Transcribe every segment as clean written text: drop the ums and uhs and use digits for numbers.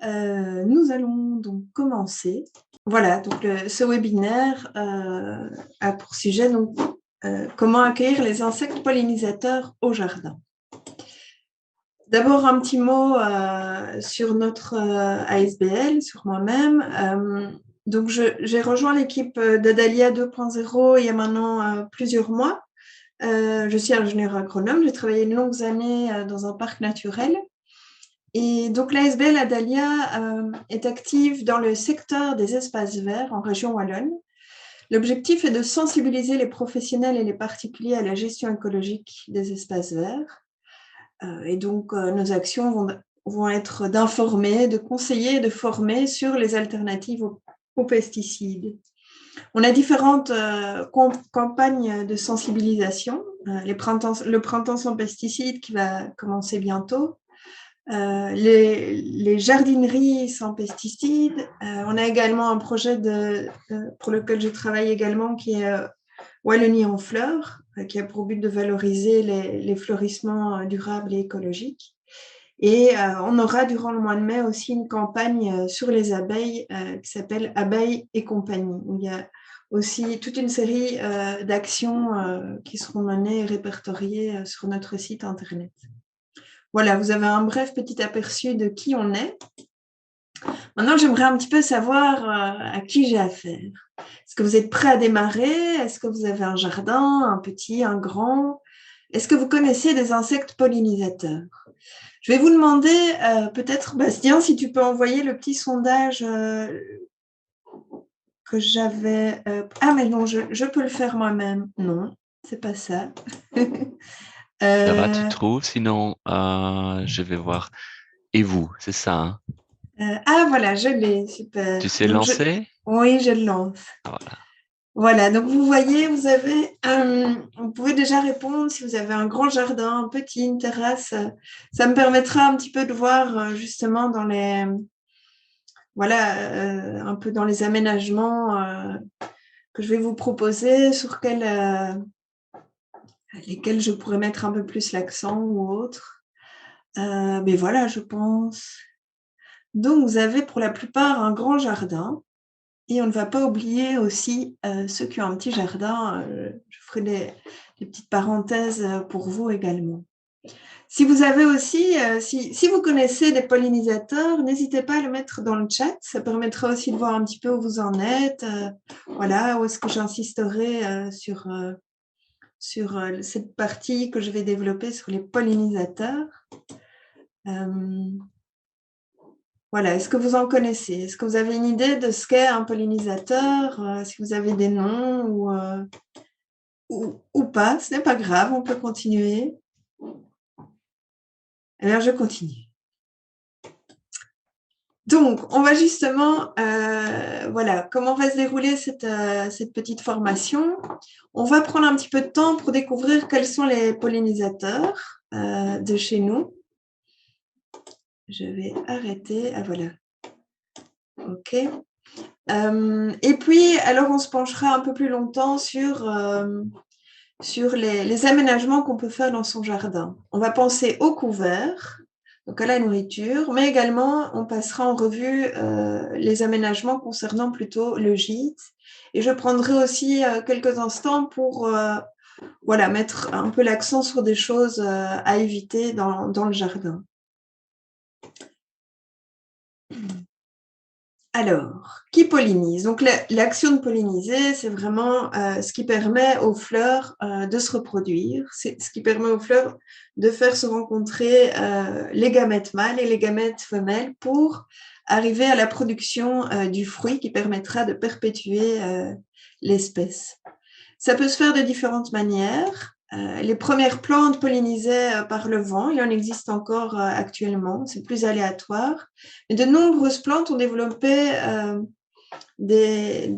Nous allons donc commencer. Voilà, donc ce webinaire a pour sujet donc, comment accueillir les insectes pollinisateurs au jardin. D'abord, un petit mot sur notre ASBL, sur moi-même. Donc, j'ai rejoint l'équipe d'Adalia 2.0 il y a maintenant plusieurs mois. Je suis ingénieure agronome, j'ai travaillé de longues années dans un parc naturel. Et donc l'ASBL Adalia est active dans le secteur des espaces verts en région wallonne. L'objectif est de sensibiliser les professionnels et les particuliers à la gestion écologique des espaces verts. Et donc nos actions vont être d'informer, de conseiller et de former sur les alternatives aux pesticides. On a différentes campagnes de sensibilisation. Le printemps sans pesticides qui va commencer bientôt. Les jardineries sans pesticides. On a également un projet pour lequel je travaille également qui est Wallonie en fleurs, qui a pour but de valoriser les fleurissements durables et écologiques. Et on aura durant le mois de mai aussi une campagne sur les abeilles qui s'appelle Abeilles et compagnie, où il y a aussi toute une série d'actions qui seront menées et répertoriées sur notre site internet. Voilà, vous avez un bref petit aperçu de qui on est. Maintenant, j'aimerais un petit peu savoir à qui j'ai affaire. Est-ce que vous êtes prêt à démarrer? Est-ce que vous avez un jardin, un petit, un grand? Est-ce que vous connaissez des insectes pollinisateurs? Je vais vous demander, peut-être, Bastien, si tu peux envoyer le petit sondage que j'avais... Ah, mais non, je peux le faire moi-même. Non, c'est pas ça. Ça va, tu trouves? Sinon, je vais voir. Et vous, c'est ça, hein? Ah, voilà, je l'ai, super. Tu sais Donc, lancer? oui, je le lance. Ah, voilà. Voilà, donc vous voyez, vous pouvez déjà répondre si vous avez un grand jardin, un petit, une terrasse. Ça me permettra un petit peu de voir justement voilà, un peu dans les aménagements que je vais vous proposer, lesquels je pourrais mettre un peu plus l'accent ou autre. Mais voilà, je pense. Donc, vous avez pour la plupart un grand jardin. Et on ne va pas oublier aussi ceux qui ont un petit jardin. Je ferai des petites parenthèses pour vous également. Si vous avez aussi, si vous connaissez des pollinisateurs, n'hésitez pas à le mettre dans le chat. Ça permettra aussi de voir un petit peu où vous en êtes. Voilà, où est-ce que j'insisterai sur cette partie que je vais développer sur les pollinisateurs. Voilà, est-ce que vous en connaissez? Est-ce que vous avez une idée de ce qu'est un pollinisateur? Si vous avez des noms ou pas, ce n'est pas grave, on peut continuer. Alors, je continue. Donc, on va justement, voilà, comment va se dérouler cette petite formation. On va prendre un petit peu de temps pour découvrir quels sont les pollinisateurs de chez nous. Je vais arrêter. Ah, voilà. OK. Et puis, alors, on se penchera un peu plus longtemps sur les aménagements qu'on peut faire dans son jardin. On va penser au couvert, donc à la nourriture, mais également, on passera en revue les aménagements concernant plutôt le gîte. Et je prendrai aussi quelques instants pour voilà, mettre un peu l'accent sur des choses à éviter dans le jardin. Alors, qui pollinise? Donc, l'action de polliniser, c'est vraiment ce qui permet aux fleurs de se reproduire. C'est ce qui permet aux fleurs de faire se rencontrer les gamètes mâles et les gamètes femelles pour arriver à la production du fruit qui permettra de perpétuer l'espèce. Ça peut se faire de différentes manières. Les premières plantes pollinisaient par le vent, il en existe encore actuellement, c'est plus aléatoire. Mais de nombreuses plantes ont développé des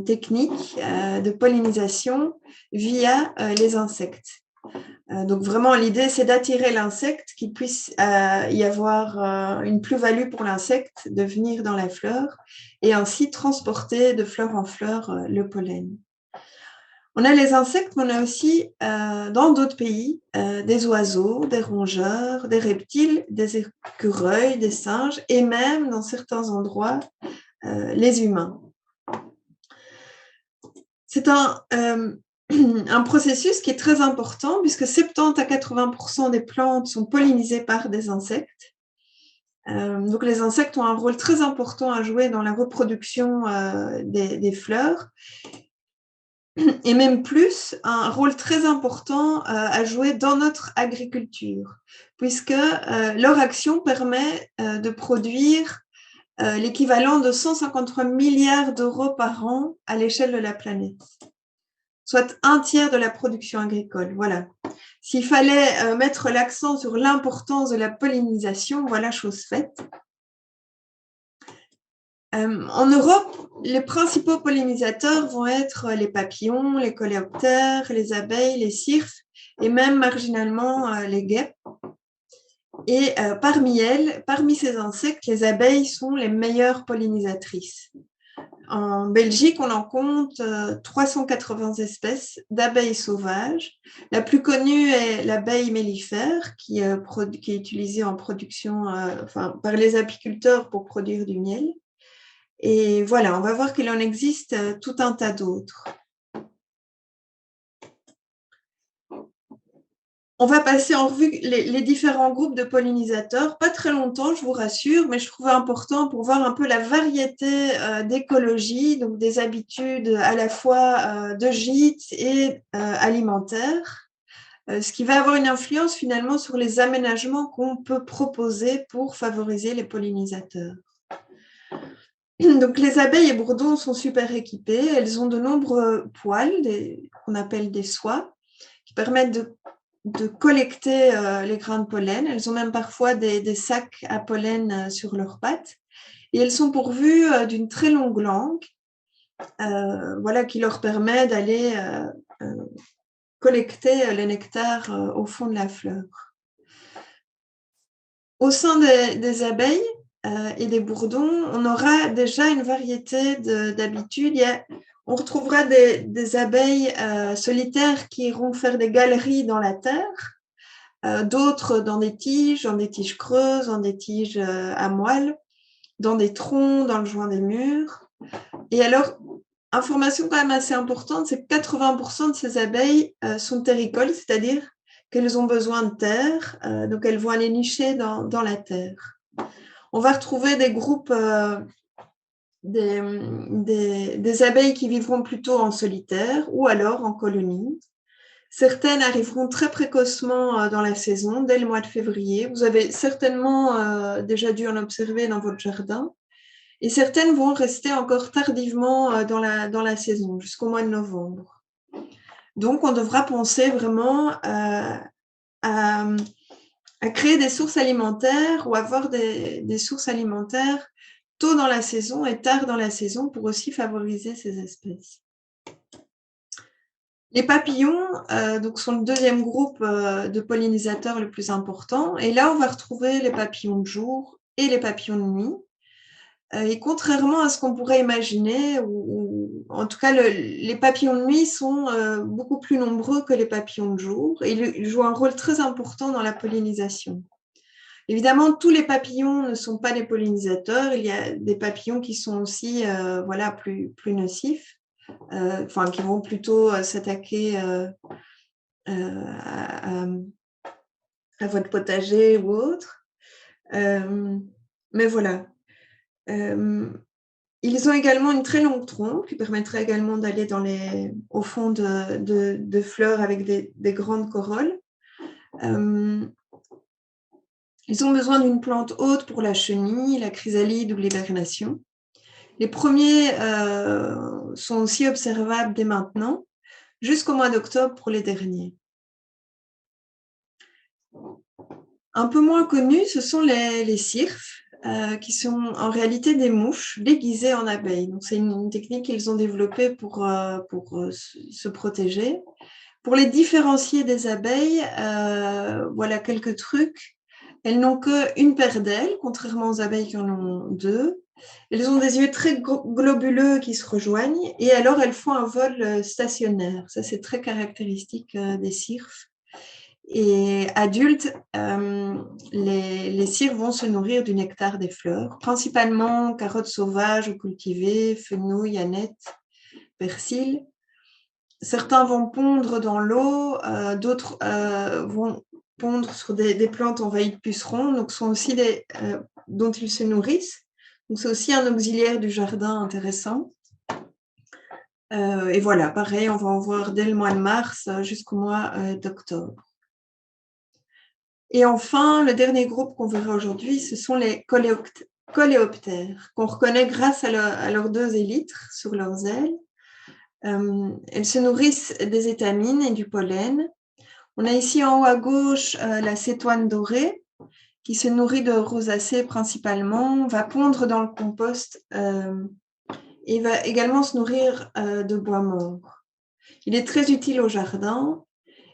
techniques de pollinisation via les insectes. Donc vraiment, l'idée, c'est d'attirer l'insecte, qu'il puisse y avoir une plus-value pour l'insecte de venir dans la fleur et ainsi transporter de fleur en fleur le pollen. On a les insectes, mais on a aussi, dans d'autres pays, des oiseaux, des rongeurs, des reptiles, des écureuils, des singes et même, dans certains endroits, les humains. C'est un processus qui est très important puisque 70 à 80% des plantes sont pollinisées par des insectes. Donc les insectes ont un rôle très important à jouer dans la reproduction des fleurs et même plus, un rôle très important à jouer dans notre agriculture, puisque leur action permet de produire l'équivalent de 153 milliards d'euros par an à l'échelle de la planète, soit un tiers de la production agricole. Voilà. S'il fallait mettre l'accent sur l'importance de la pollinisation, voilà chose faite. En Europe, les principaux pollinisateurs vont être les papillons, les coléoptères, les abeilles, les cirfes et même marginalement les guêpes. Et parmi ces insectes, les abeilles sont les meilleures pollinisatrices. En Belgique, on en compte 380 espèces d'abeilles sauvages. La plus connue est l'abeille mellifère, qui est utilisée en production, par les apiculteurs pour produire du miel. Et voilà, on va voir qu'il en existe tout un tas d'autres. On va passer en revue les différents groupes de pollinisateurs. Pas très longtemps, je vous rassure, mais je trouvais important pour voir un peu la variété d'écologie, donc des habitudes à la fois de gîtes et alimentaires, ce qui va avoir une influence finalement sur les aménagements qu'on peut proposer pour favoriser les pollinisateurs. Donc, les abeilles et bourdons sont super équipées. Elles ont de nombreux poils, qu'on appelle des soies, qui permettent de collecter les grains de pollen. Elles ont même parfois des sacs à pollen sur leurs pattes. Et elles sont pourvues d'une très longue langue, qui leur permet d'aller collecter le nectar au fond de la fleur. Au sein des abeilles et des bourdons, on aura déjà une variété d'habitudes. On retrouvera des abeilles solitaires qui iront faire des galeries dans la terre, d'autres dans des tiges creuses, dans des tiges à moelle, dans des troncs, dans le joint des murs. Et alors, information quand même assez importante, c'est que 80% de ces abeilles sont terricoles, c'est-à-dire qu'elles ont besoin de terre, donc elles vont aller nicher dans la terre. On va retrouver des groupes, des abeilles qui vivront plutôt en solitaire ou alors en colonie. Certaines arriveront très précocement dans la saison, dès le mois de février. Vous avez certainement déjà dû en observer dans votre jardin. Et certaines vont rester encore tardivement dans la saison, jusqu'au mois de novembre. Donc, on devra penser vraiment à créer des sources alimentaires ou avoir des sources alimentaires tôt dans la saison et tard dans la saison pour aussi favoriser ces espèces. Les papillons sont le deuxième groupe de pollinisateurs le plus important. Et là, on va retrouver les papillons de jour et les papillons de nuit. Et contrairement à ce qu'on pourrait imaginer, ou en tout cas, les papillons de nuit sont beaucoup plus nombreux que les papillons de jour et ils jouent un rôle très important dans la pollinisation. Évidemment, tous les papillons ne sont pas des pollinisateurs. Il y a des papillons qui sont aussi plus nocifs, qui vont plutôt s'attaquer à votre potager ou autre. Mais voilà. Ils ont également une très longue trompe qui permettrait également d'aller au fond de fleurs avec des grandes corolles. Ils ont besoin d'une plante haute pour la chenille, la chrysalide ou l'hibernation. Les premiers sont aussi observables dès maintenant, jusqu'au mois d'octobre pour les derniers. Un peu moins connus, ce sont les cirfes, qui sont en réalité des mouches déguisées en abeilles. Donc, c'est une technique qu'ils ont développée pour se protéger. Pour les différencier des abeilles, voilà quelques trucs. Elles n'ont qu'une paire d'ailes, contrairement aux abeilles qui en ont deux. Elles ont des yeux très globuleux qui se rejoignent et alors elles font un vol stationnaire. Ça, c'est très caractéristique des cirques. Et adultes, les cirques vont se nourrir du nectar des fleurs, principalement carottes sauvages ou cultivées, fenouil, aneth, persil. Certains vont pondre dans l'eau, d'autres vont pondre sur des plantes envahies de pucerons, donc sont aussi dont ils se nourrissent. Donc c'est aussi un auxiliaire du jardin intéressant. Et voilà, pareil, on va en voir dès le mois de mars jusqu'au mois d'octobre. Et enfin, le dernier groupe qu'on verra aujourd'hui, ce sont les coléoptères, qu'on reconnaît grâce à leurs 2 élytres sur leurs ailes. Elles se nourrissent des étamines et du pollen. On a ici en haut à gauche la cétoine dorée, qui se nourrit de rosacées principalement, va pondre dans le compost et va également se nourrir de bois mort. Il est très utile au jardin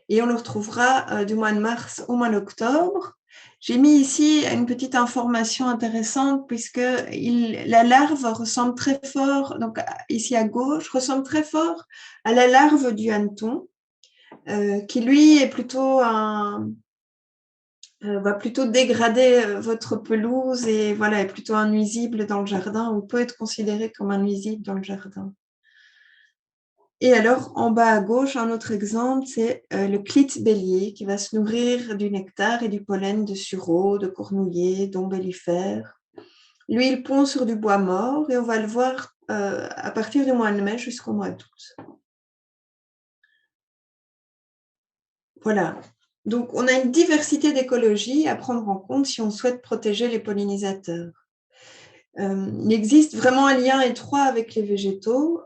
et on le retrouvera du mois de mars au mois d'octobre. J'ai mis ici une petite information intéressante puisque la larve ressemble très fort, donc ici à gauche, ressemble très fort à la larve du hanneton, qui lui est plutôt va plutôt dégrader votre pelouse et voilà, est plutôt un nuisible dans le jardin ou peut être considéré comme un nuisible dans le jardin. Et alors, en bas à gauche, un autre exemple, c'est le clite bélier qui va se nourrir du nectar et du pollen de sureau, de cornouiller, d'ombellifères. Lui, il pond sur du bois mort et on va le voir à partir du mois de mai jusqu'au mois d'août. Voilà. Donc, on a une diversité d'écologies à prendre en compte si on souhaite protéger les pollinisateurs. Il existe vraiment un lien étroit avec les végétaux.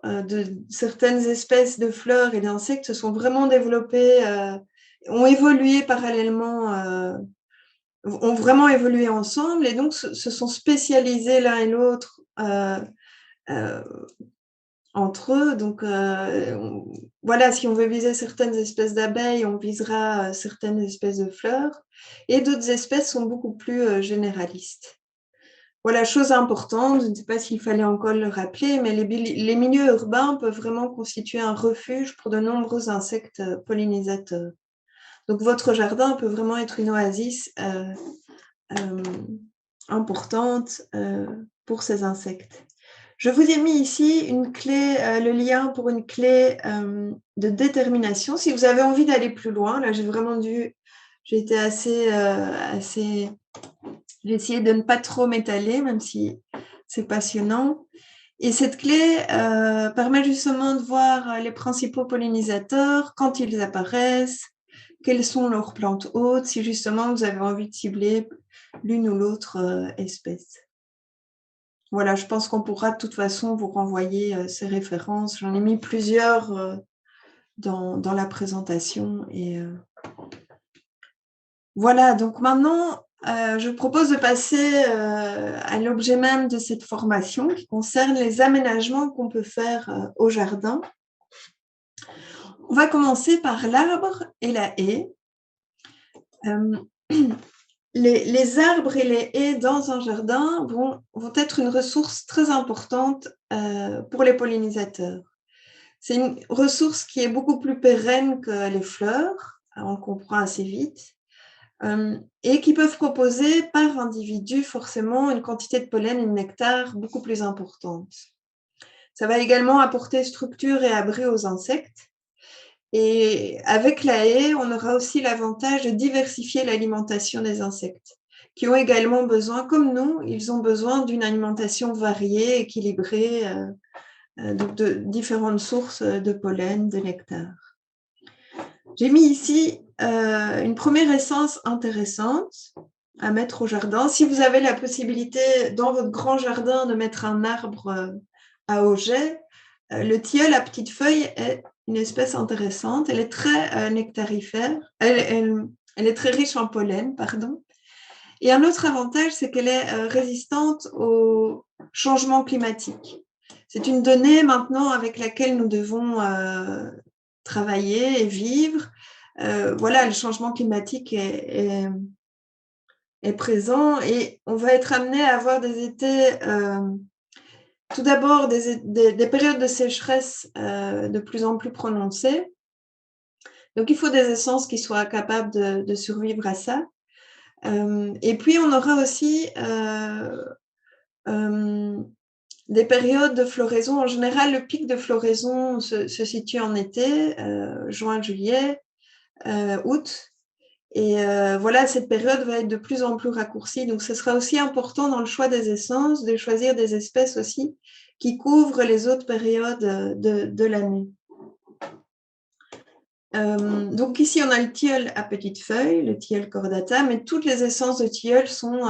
Certaines espèces de fleurs et d'insectes se sont vraiment développées, ont évolué parallèlement, ont vraiment évolué ensemble et donc se sont spécialisés l'un et l'autre entre eux. Donc voilà, si on veut viser certaines espèces d'abeilles, on visera certaines espèces de fleurs et d'autres espèces sont beaucoup plus généralistes. Voilà, chose importante, je ne sais pas s'il fallait encore le rappeler, mais les milieux urbains peuvent vraiment constituer un refuge pour de nombreux insectes pollinisateurs. Donc, votre jardin peut vraiment être une oasis importante pour ces insectes. Je vous ai mis ici une clé, le lien pour une clé de détermination. Si vous avez envie d'aller plus loin, là, j'ai été assez j'ai essayé de ne pas trop m'étaler, même si c'est passionnant. Et cette clé permet justement de voir les principaux pollinisateurs, quand ils apparaissent, quelles sont leurs plantes hôtes, si justement vous avez envie de cibler l'une ou l'autre espèce. Voilà, je pense qu'on pourra de toute façon vous renvoyer ces références. J'en ai mis plusieurs dans la présentation. Et voilà, donc maintenant, je propose de passer à l'objet même de cette formation qui concerne les aménagements qu'on peut faire au jardin. On va commencer par l'arbre et la haie. Les arbres et les haies dans un jardin vont être une ressource très importante pour les pollinisateurs. C'est une ressource qui est beaucoup plus pérenne que les fleurs, on le comprend assez vite. Et qui peuvent proposer par individu forcément une quantité de pollen et de nectar beaucoup plus importante. Ça va également apporter structure et abri aux insectes. Et avec la haie, on aura aussi l'avantage de diversifier l'alimentation des insectes, qui ont également besoin, comme nous, ils ont besoin d'une alimentation variée, équilibrée, de différentes sources de pollen, de nectar. J'ai mis ici une première essence intéressante à mettre au jardin. Si vous avez la possibilité dans votre grand jardin de mettre un arbre à auget, le tilleul à petites feuilles est une espèce intéressante. Elle est très nectarifère. Elle est très riche en pollen, pardon. Et un autre avantage, c'est qu'elle est résistante au changement climatique. C'est une donnée maintenant avec laquelle nous devons travailler et vivre. Voilà, le changement climatique est présent et on va être amené à avoir des étés tout d'abord des périodes de sécheresse de plus en plus prononcées. Donc, il faut des essences qui soient capables de survivre à ça. Et puis, on aura aussi des périodes de floraison. En général, le pic de floraison se situe en été, juin, juillet, août. Et voilà, cette période va être de plus en plus raccourcie. Donc, ce sera aussi important dans le choix des essences de choisir des espèces aussi qui couvrent les autres périodes de l'année. Donc ici, on a le tilleul à petites feuilles, le tilleul cordata, mais toutes les essences de tilleul sont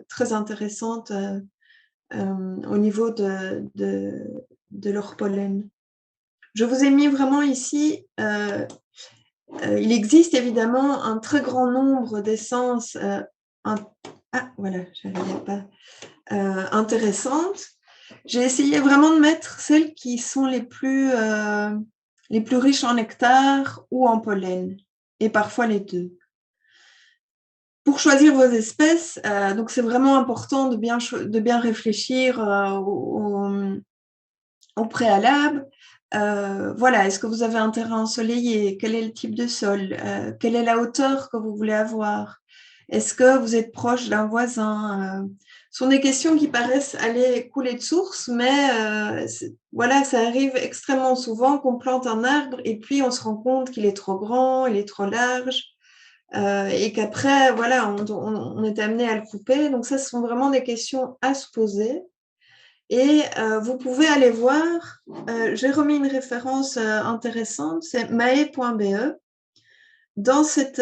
très intéressantes au niveau de leur pollen. Je vous ai mis vraiment ici, il existe évidemment un très grand nombre d'essences intéressantes. J'ai essayé vraiment de mettre celles qui sont les plus riches en nectar ou en pollen, et parfois les deux. Pour choisir vos espèces, donc c'est vraiment important de bien réfléchir au préalable. Voilà, est-ce que vous avez un terrain ensoleillé? Quel est le type de sol? Quelle est la hauteur que vous voulez avoir? Est-ce que vous êtes proche d'un voisin? Ce sont des questions qui paraissent aller couler de source, mais voilà, ça arrive extrêmement souvent qu'on plante un arbre et puis on se rend compte qu'il est trop grand, il est trop large, et qu'après, voilà, on est amené à le couper. Donc ça, ce sont vraiment des questions à se poser. Et vous pouvez aller voir, j'ai remis une référence intéressante, c'est mae.be. Dans cette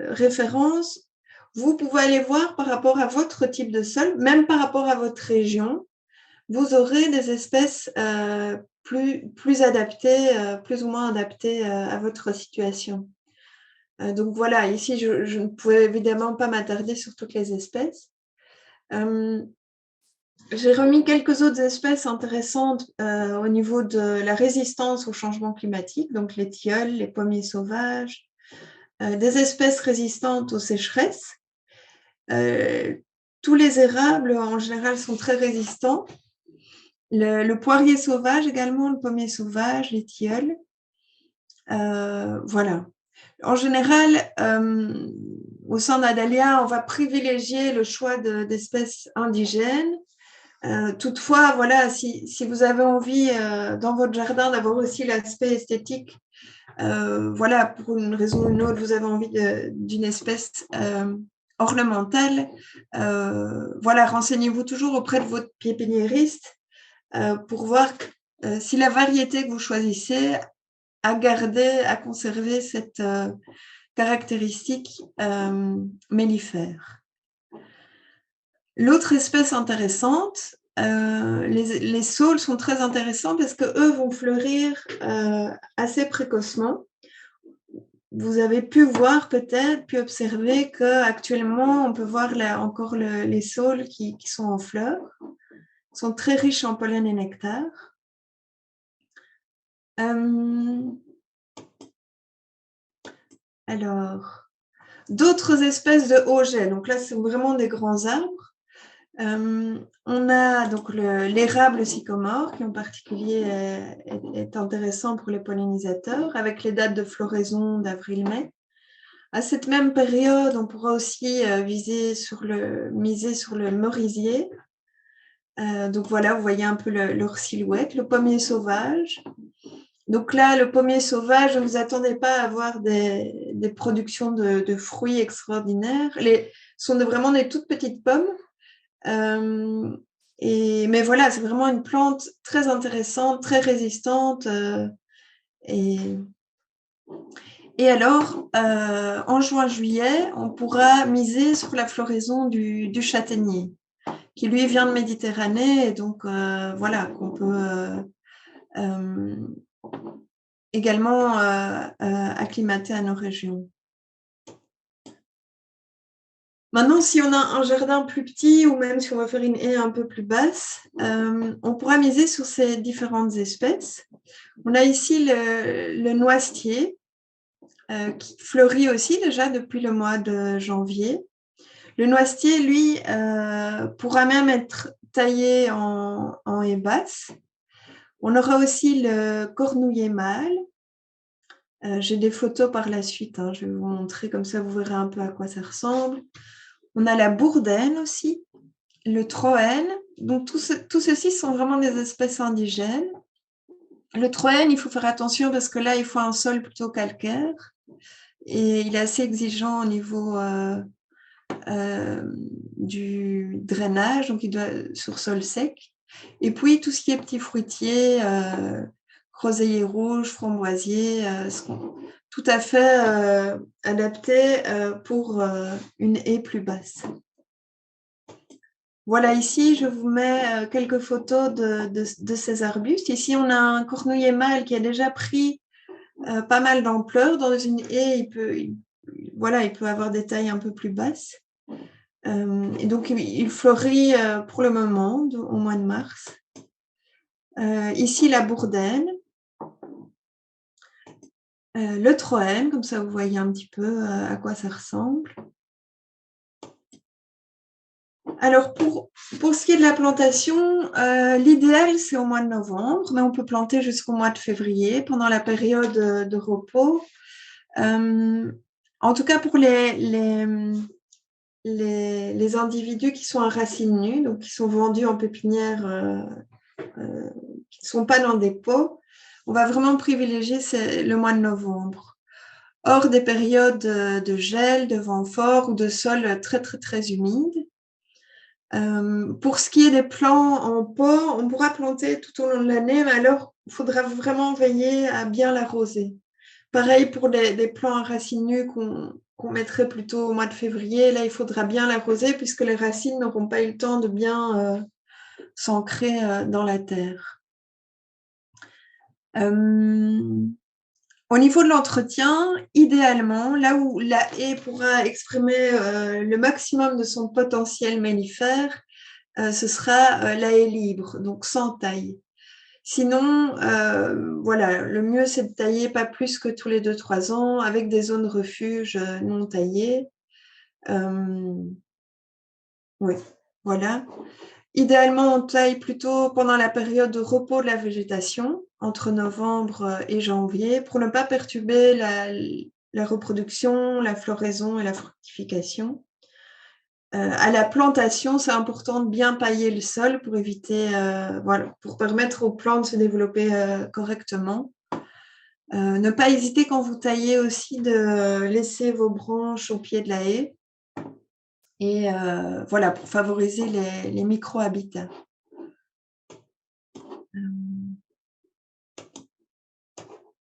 référence, vous pouvez aller voir par rapport à votre type de sol, même par rapport à votre région, vous aurez des espèces plus adaptées, plus ou moins adaptées à votre situation. Donc voilà, ici, je ne pouvais évidemment pas m'attarder sur toutes les espèces. J'ai remis quelques autres espèces intéressantes au niveau de la résistance au changement climatique, donc les tilleuls, les pommiers sauvages, des espèces résistantes aux sécheresses. Tous les érables, en général, sont très résistants. Le poirier sauvage également, le pommier sauvage, les tilleuls. Voilà. En général, au sein d'Adalia, on va privilégier le choix d'espèces indigènes. Toutefois, voilà, si vous avez envie dans votre jardin d'avoir aussi l'aspect esthétique, voilà, pour une raison ou une autre, vous avez envie d'une espèce ornementale, voilà, renseignez-vous toujours auprès de votre pépiniériste pour voir si la variété que vous choisissez a conservé cette caractéristique mellifère. L'autre espèce intéressante, les saules sont très intéressants parce qu'eux vont fleurir assez précocement. Vous avez pu voir peut-être, pu observer qu'actuellement, on peut voir encore les saules qui sont en fleurs. Ils sont très riches en pollen et nectar. Alors, d'autres espèces de hauts-jets. Donc là, c'est vraiment des grands arbres. On a donc l'érable sycomore, qui en particulier est intéressant pour les pollinisateurs, avec les dates de floraison d'avril-mai. À cette même période, on pourra aussi miser sur le merisier. Donc voilà, vous voyez un peu leur silhouette. Le pommier sauvage. Donc là, le pommier sauvage, ne vous attendez pas à avoir des productions de fruits extraordinaires. Ce sont vraiment des toutes petites pommes. Mais voilà, c'est vraiment une plante très intéressante, très résistante. Et alors, en juin-juillet, on pourra miser sur la floraison du châtaignier, qui lui vient de Méditerranée, et donc voilà, qu'on peut également acclimater à nos régions. Maintenant, si on a un jardin plus petit ou même si on va faire une haie un peu plus basse, on pourra miser sur ces différentes espèces. On a ici le noisetier qui fleurit aussi déjà depuis le mois de janvier. Le noisetier, lui, pourra même être taillé en haie basse. On aura aussi le cornouiller mâle. J'ai des photos par la suite, hein, je vais vous montrer, comme ça vous verrez un peu à quoi ça ressemble. On a la bourdaine aussi, le troène. Donc tout ceci sont vraiment des espèces indigènes. Le troène, il faut faire attention parce que là, il faut un sol plutôt calcaire et il est assez exigeant au niveau du drainage, donc il doit sur sol sec. Et puis tout ce qui est petits fruitiers, groseilliers rouges, framboisiers, seront tout à fait adaptés pour une haie plus basse. Voilà, ici, je vous mets quelques photos de ces arbustes. Ici, on a un cornouiller mâle qui a déjà pris pas mal d'ampleur. Dans une haie, il peut avoir des tailles un peu plus basses. Et donc, il fleurit pour le moment, au mois de mars. Ici, la bourdaine. Le troène, comme ça, vous voyez un petit peu à quoi ça ressemble. Alors, pour ce qui est de la plantation, l'idéal, c'est au mois de novembre, mais on peut planter jusqu'au mois de février, pendant la période de repos. En tout cas, pour les individus qui sont à racines nues, donc qui sont vendus en pépinière, qui ne sont pas dans des pots, on va vraiment privilégier le mois de novembre. Hors des périodes de gel, de vent fort ou de sol très, très, très humide. Pour ce qui est des plants en pot, on pourra planter tout au long de l'année, mais alors il faudra vraiment veiller à bien l'arroser. Pareil pour des plants à racines nues qu'on mettrait plutôt au mois de février, là il faudra bien l'arroser puisque les racines n'auront pas eu le temps de bien s'ancrer dans la terre. Au niveau de l'entretien, idéalement, là où la haie pourra exprimer le maximum de son potentiel mellifère, ce sera la haie libre, donc sans taille. Sinon, voilà, le mieux c'est de tailler pas plus que tous les 2-3 ans avec des zones refuge non taillées. Oui, voilà. Idéalement, on taille plutôt pendant la période de repos de la végétation, entre novembre et janvier, pour ne pas perturber la reproduction, la floraison et la fructification. À la plantation, c'est important de bien pailler le sol pour éviter, voilà, pour permettre aux plantes de se développer correctement. Ne pas hésiter quand vous taillez aussi de laisser vos branches au pied de la haie. Et voilà, pour favoriser les micro-habitats.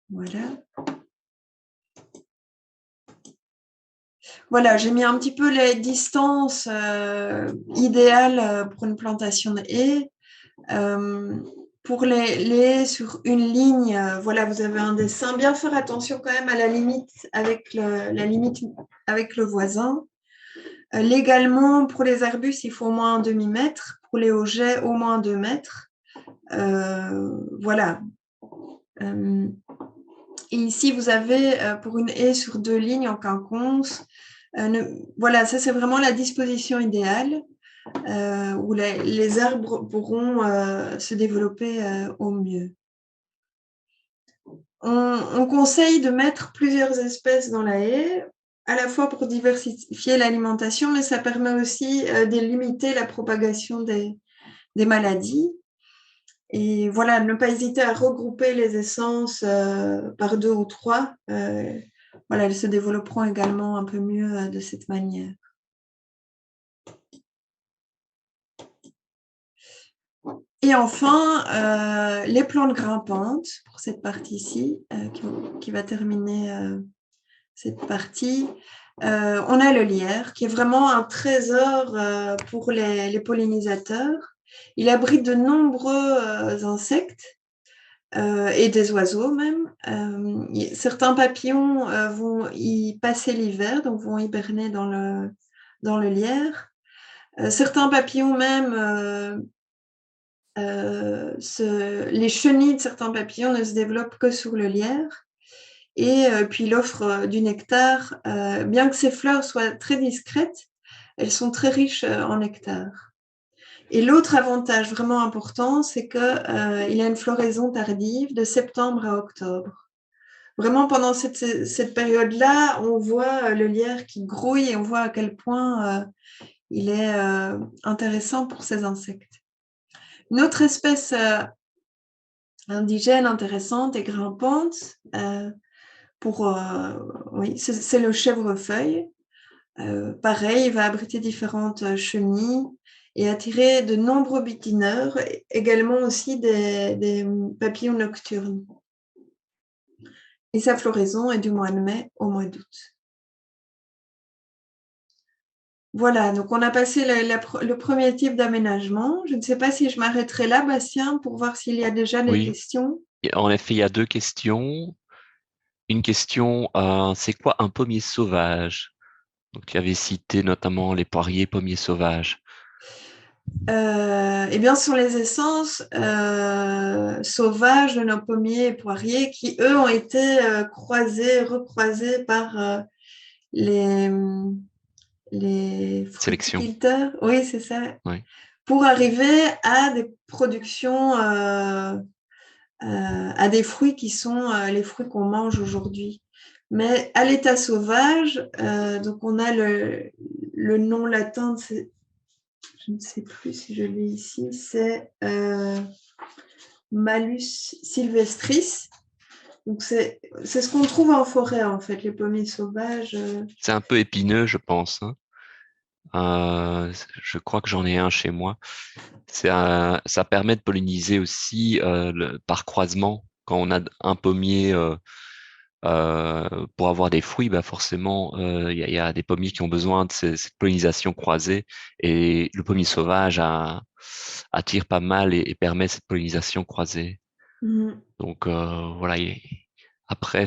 Voilà. Voilà, j'ai mis un petit peu les distances idéales pour une plantation de haies. Pour les haies sur une ligne, voilà, vous avez un dessin. Bien faire attention quand même à la limite avec le voisin. Légalement, pour les arbustes, il faut au moins un demi-mètre. Pour les augets, au moins 2 mètres. Voilà. Et ici, vous avez pour une haie sur 2 lignes en quinconce. Voilà, ça c'est vraiment la disposition idéale où les arbres pourront se développer au mieux. On conseille de mettre plusieurs espèces dans la haie, à la fois pour diversifier l'alimentation, mais ça permet aussi de limiter la propagation des maladies. Et voilà, ne pas hésiter à regrouper les essences par 2 ou 3. Voilà, elles se développeront également un peu mieux de cette manière. Et enfin, les plantes grimpantes pour cette partie-ci, qui va terminer cette partie. On a le lierre, qui est vraiment un trésor pour les pollinisateurs. Il abrite de nombreux insectes et des oiseaux même. Certains papillons vont y passer l'hiver, donc vont hiberner dans le lierre. Certains papillons même, les chenilles de certains papillons ne se développent que sur le lierre. Et puis l'offre du nectar, bien que ces fleurs soient très discrètes, elles sont très riches en nectar. Et l'autre avantage vraiment important, c'est qu'il a une floraison tardive de septembre à octobre. Vraiment, pendant cette période-là, on voit le lierre qui grouille et on voit à quel point il est intéressant pour ces insectes. Une autre espèce indigène intéressante et grimpante, oui, c'est le chèvrefeuille. Pareil, il va abriter différentes chenilles et attirer de nombreux butineurs, également aussi des papillons nocturnes. Et sa floraison est du mois de mai au mois d'août. Voilà, donc on a passé le premier type d'aménagement. Je ne sais pas si je m'arrêterai là, Bastien, pour voir s'il y a déjà des Oui, questions. en effet, il y a 2 questions. Une question, c'est quoi un pommier sauvage? Donc, tu avais cité notamment les poiriers, pommiers sauvages. Eh bien, ce sont les essences sauvages de nos pommiers et poiriers qui, eux, ont été croisés, recroisés par les Sélection. fruiticulteurs. Oui, c'est ça. Oui. Pour arriver à des productions, à des fruits qui sont les fruits qu'on mange aujourd'hui. Mais à l'état sauvage, donc on a le nom latin, je ne sais plus si je l'ai ici, c'est Malus sylvestris. Donc c'est ce qu'on trouve en forêt en fait, les pommiers sauvages. C'est un peu épineux, je pense, hein. Je crois que j'en ai un chez moi. Ça permet de polliniser aussi par croisement. Quand on a un pommier pour avoir des fruits, bah forcément, il y a des pommiers qui ont besoin de cette pollinisation croisée. Et le pommier sauvage attire pas mal et permet cette pollinisation croisée. Mhm. Donc voilà. Après,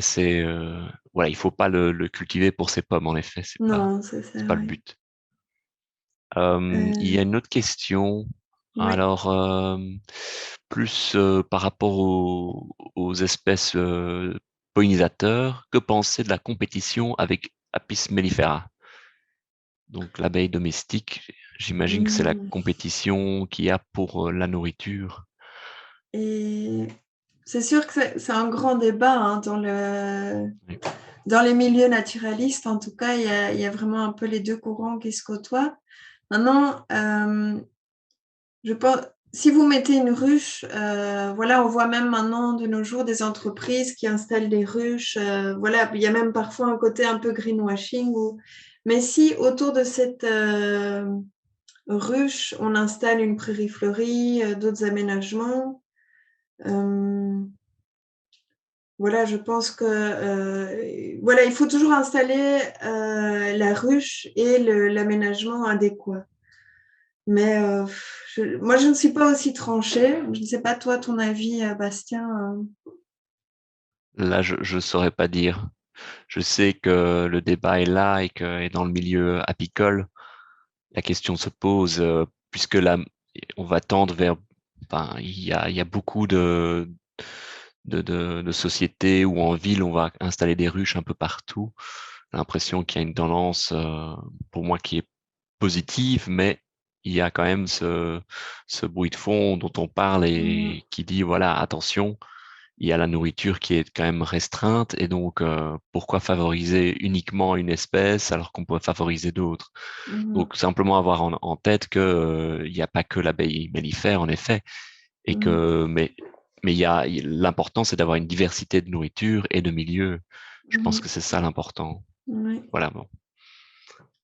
voilà, il faut pas le cultiver pour ses pommes, en effet. Non, c'est ça, C'est pas le oui. but. Il y a une autre question. Oui. Alors, plus par rapport aux espèces pollinisateurs, que penser de la compétition avec Apis mellifera? Donc, l'abeille domestique, j'imagine que c'est la Mhm. compétition qu'il y a pour la nourriture. Et c'est sûr que c'est un grand débat hein, Oui. dans les milieux naturalistes. En tout cas, il y a vraiment un peu les deux courants qui se côtoient. Maintenant, je pense, si vous mettez une ruche, voilà, on voit même maintenant de nos jours des entreprises qui installent des ruches. Voilà, il y a même parfois un côté un peu greenwashing. Mais si autour de cette ruche, on installe une prairie fleurie, d'autres aménagements, voilà, je pense que voilà, il faut toujours installer la ruche et l'aménagement adéquat. Mais moi, je ne suis pas aussi tranchée. Je ne sais pas, toi, ton avis, Bastien. Là, je ne saurais pas dire. Je sais que le débat est là et que et dans le milieu apicole, la question se pose puisque là, on va tendre vers. Enfin, il y a beaucoup de sociétés où en ville, on va installer des ruches un peu partout. J'ai l'impression qu'il y a une tendance, pour moi, qui est positive, mais il y a quand même ce bruit de fond dont on parle Mhm, et qui dit, voilà, attention, il y a la nourriture qui est quand même restreinte et donc pourquoi favoriser uniquement une espèce alors qu'on pourrait favoriser d'autres? mhm, Donc simplement avoir en tête que il n'y a pas que l'abeille mellifère en effet et mhm, que mais l'important c'est d'avoir une diversité de nourriture et de milieux. Je pense que mhm. c'est ça l'important. Oui. Voilà, bon.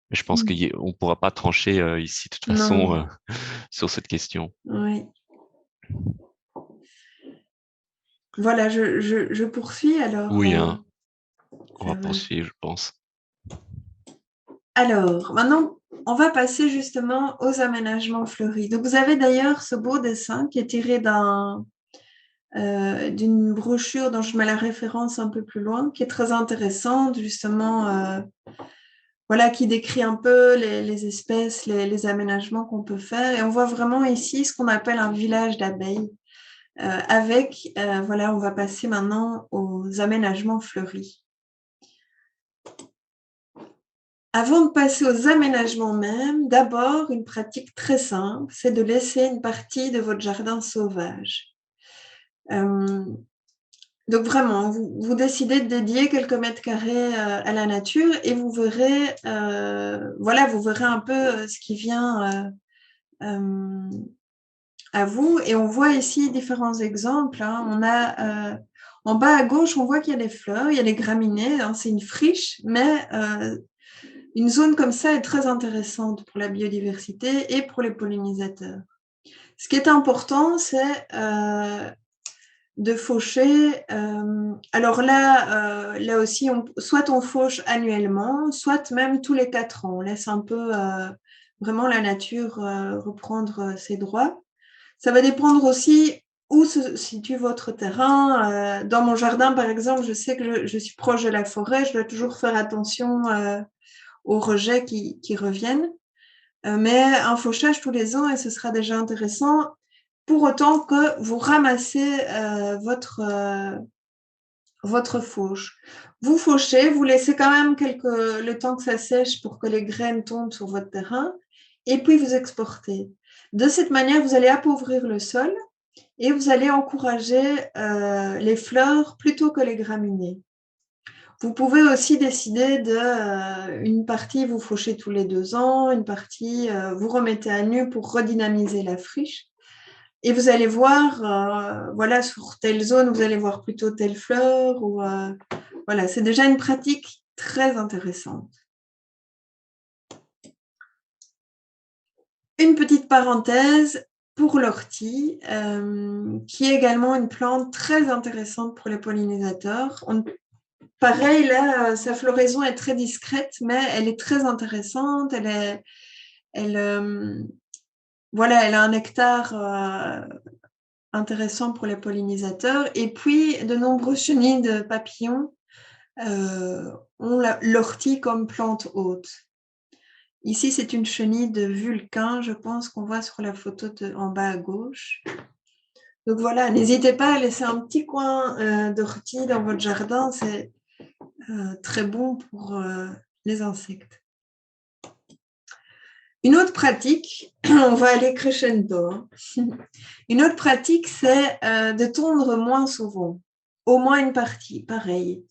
Mais je pense Mhm. qu'on ne pourra pas trancher ici de toute façon Non, sur cette question. oui. Voilà, je poursuis alors. Oui, hein, on Ça va va. poursuivre, je pense. Alors, maintenant, on va passer justement aux aménagements fleuris. Donc, vous avez d'ailleurs ce beau dessin qui est tiré d'une brochure dont je mets la référence un peu plus loin, qui est très intéressante, justement, voilà, qui décrit un peu les espèces, les aménagements qu'on peut faire. Et on voit vraiment ici ce qu'on appelle un village d'abeilles. Voilà, on va passer maintenant aux aménagements fleuris. Avant de passer aux aménagements même, d'abord, une pratique très simple, c'est de laisser une partie de votre jardin sauvage. Donc vraiment, vous décidez de dédier quelques mètres carrés à la nature et vous verrez, vous verrez un peu ce qui vient à vous. Et on voit ici différents exemples. On a en bas à gauche, on voit qu'il y a des fleurs, il y a des graminées. C'est une friche, mais une zone comme ça est très intéressante pour la biodiversité et pour les pollinisateurs. Ce qui est important, c'est de faucher. Alors là aussi, soit on fauche annuellement, soit même tous les 4 ans. On laisse un peu vraiment la nature reprendre ses droits. Ça va dépendre aussi où se situe votre terrain. Dans mon jardin, par exemple, je sais que je suis proche de la forêt. Je dois toujours faire attention aux rejets qui reviennent. Mais un fauchage tous les ans, et ce sera déjà intéressant, pour autant que vous ramassez votre fauche. Vous fauchez, vous laissez quand même le temps que ça sèche pour que les graines tombent sur votre terrain, et puis vous exportez. De cette manière, vous allez appauvrir le sol et vous allez encourager les fleurs plutôt que les graminées. Vous pouvez aussi décider une partie vous fauchez tous les 2 ans, une partie vous remettez à nu pour redynamiser la friche. Et vous allez voir, sur telle zone, vous allez voir plutôt telle fleur. C'est déjà une pratique très intéressante. Une petite parenthèse pour l'ortie, qui est également une plante très intéressante pour les pollinisateurs. Pareil, là, sa floraison est très discrète, mais elle est très intéressante. Elle a un nectar intéressant pour les pollinisateurs. Et puis, de nombreux chenilles de papillons ont l'ortie comme plante hôte. Ici, c'est une chenille de vulcain, je pense qu'on voit sur la photo en bas à gauche. Donc voilà, n'hésitez pas à laisser un petit coin d'ortie dans votre jardin, c'est très bon pour les insectes. Une autre pratique, on va aller crescendo. Une autre pratique, c'est de tondre moins souvent, au moins une partie, pareil.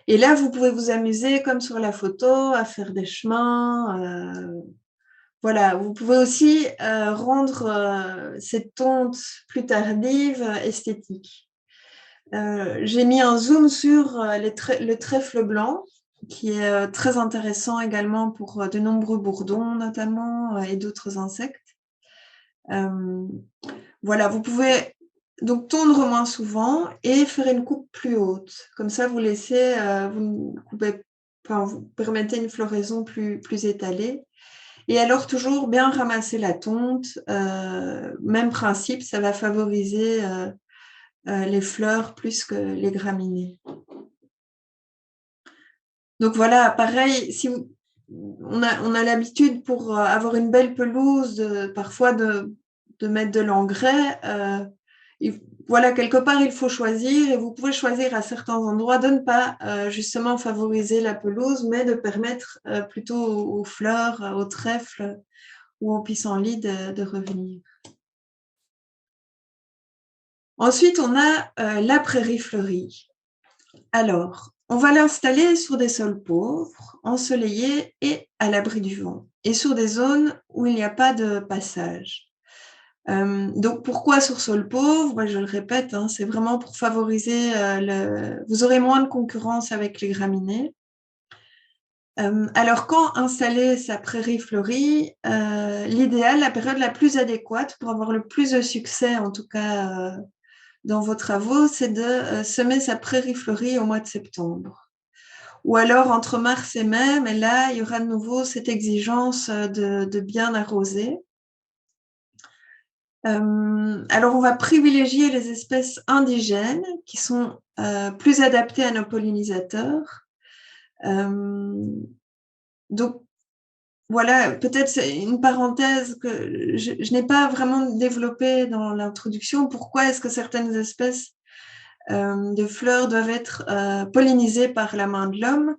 Et là, vous pouvez vous amuser, comme sur la photo, à faire des chemins. Vous pouvez aussi rendre cette tonte plus tardive esthétique. J'ai mis un zoom sur le trèfle blanc, qui est très intéressant également pour de nombreux bourdons notamment et d'autres insectes. Vous pouvez donc tondre moins souvent et faire une coupe plus haute. Comme ça, vous permettez une floraison plus étalée. Et alors, toujours bien ramasser la tonte. Même principe, ça va favoriser les fleurs plus que les graminées. Donc voilà, pareil, on a l'habitude pour avoir une belle pelouse, parfois de mettre de l'engrais. Quelque part, il faut choisir et vous pouvez choisir à certains endroits de ne pas justement favoriser la pelouse, mais de permettre plutôt aux fleurs, aux trèfles ou aux pissenlits de revenir. Ensuite, on a la prairie fleurie. Alors, on va l'installer sur des sols pauvres, ensoleillés et à l'abri du vent, et sur des zones où il n'y a pas de passage. Donc, pourquoi sur sol pauvre ? Je le répète, c'est vraiment pour favoriser vous aurez moins de concurrence avec les graminées. Alors, quand installer sa prairie fleurie, l'idéal, la période la plus adéquate pour avoir le plus de succès, en tout cas dans vos travaux, c'est de semer sa prairie fleurie au mois de septembre. Ou alors entre mars et mai, mais là, il y aura de nouveau cette exigence de bien arroser. Alors, on va privilégier les espèces indigènes qui sont plus adaptées à nos pollinisateurs. Donc, voilà, peut-être c'est une parenthèse que je n'ai pas vraiment développée dans l'introduction. Pourquoi est-ce que certaines espèces de fleurs doivent être pollinisées par la main de l'homme ?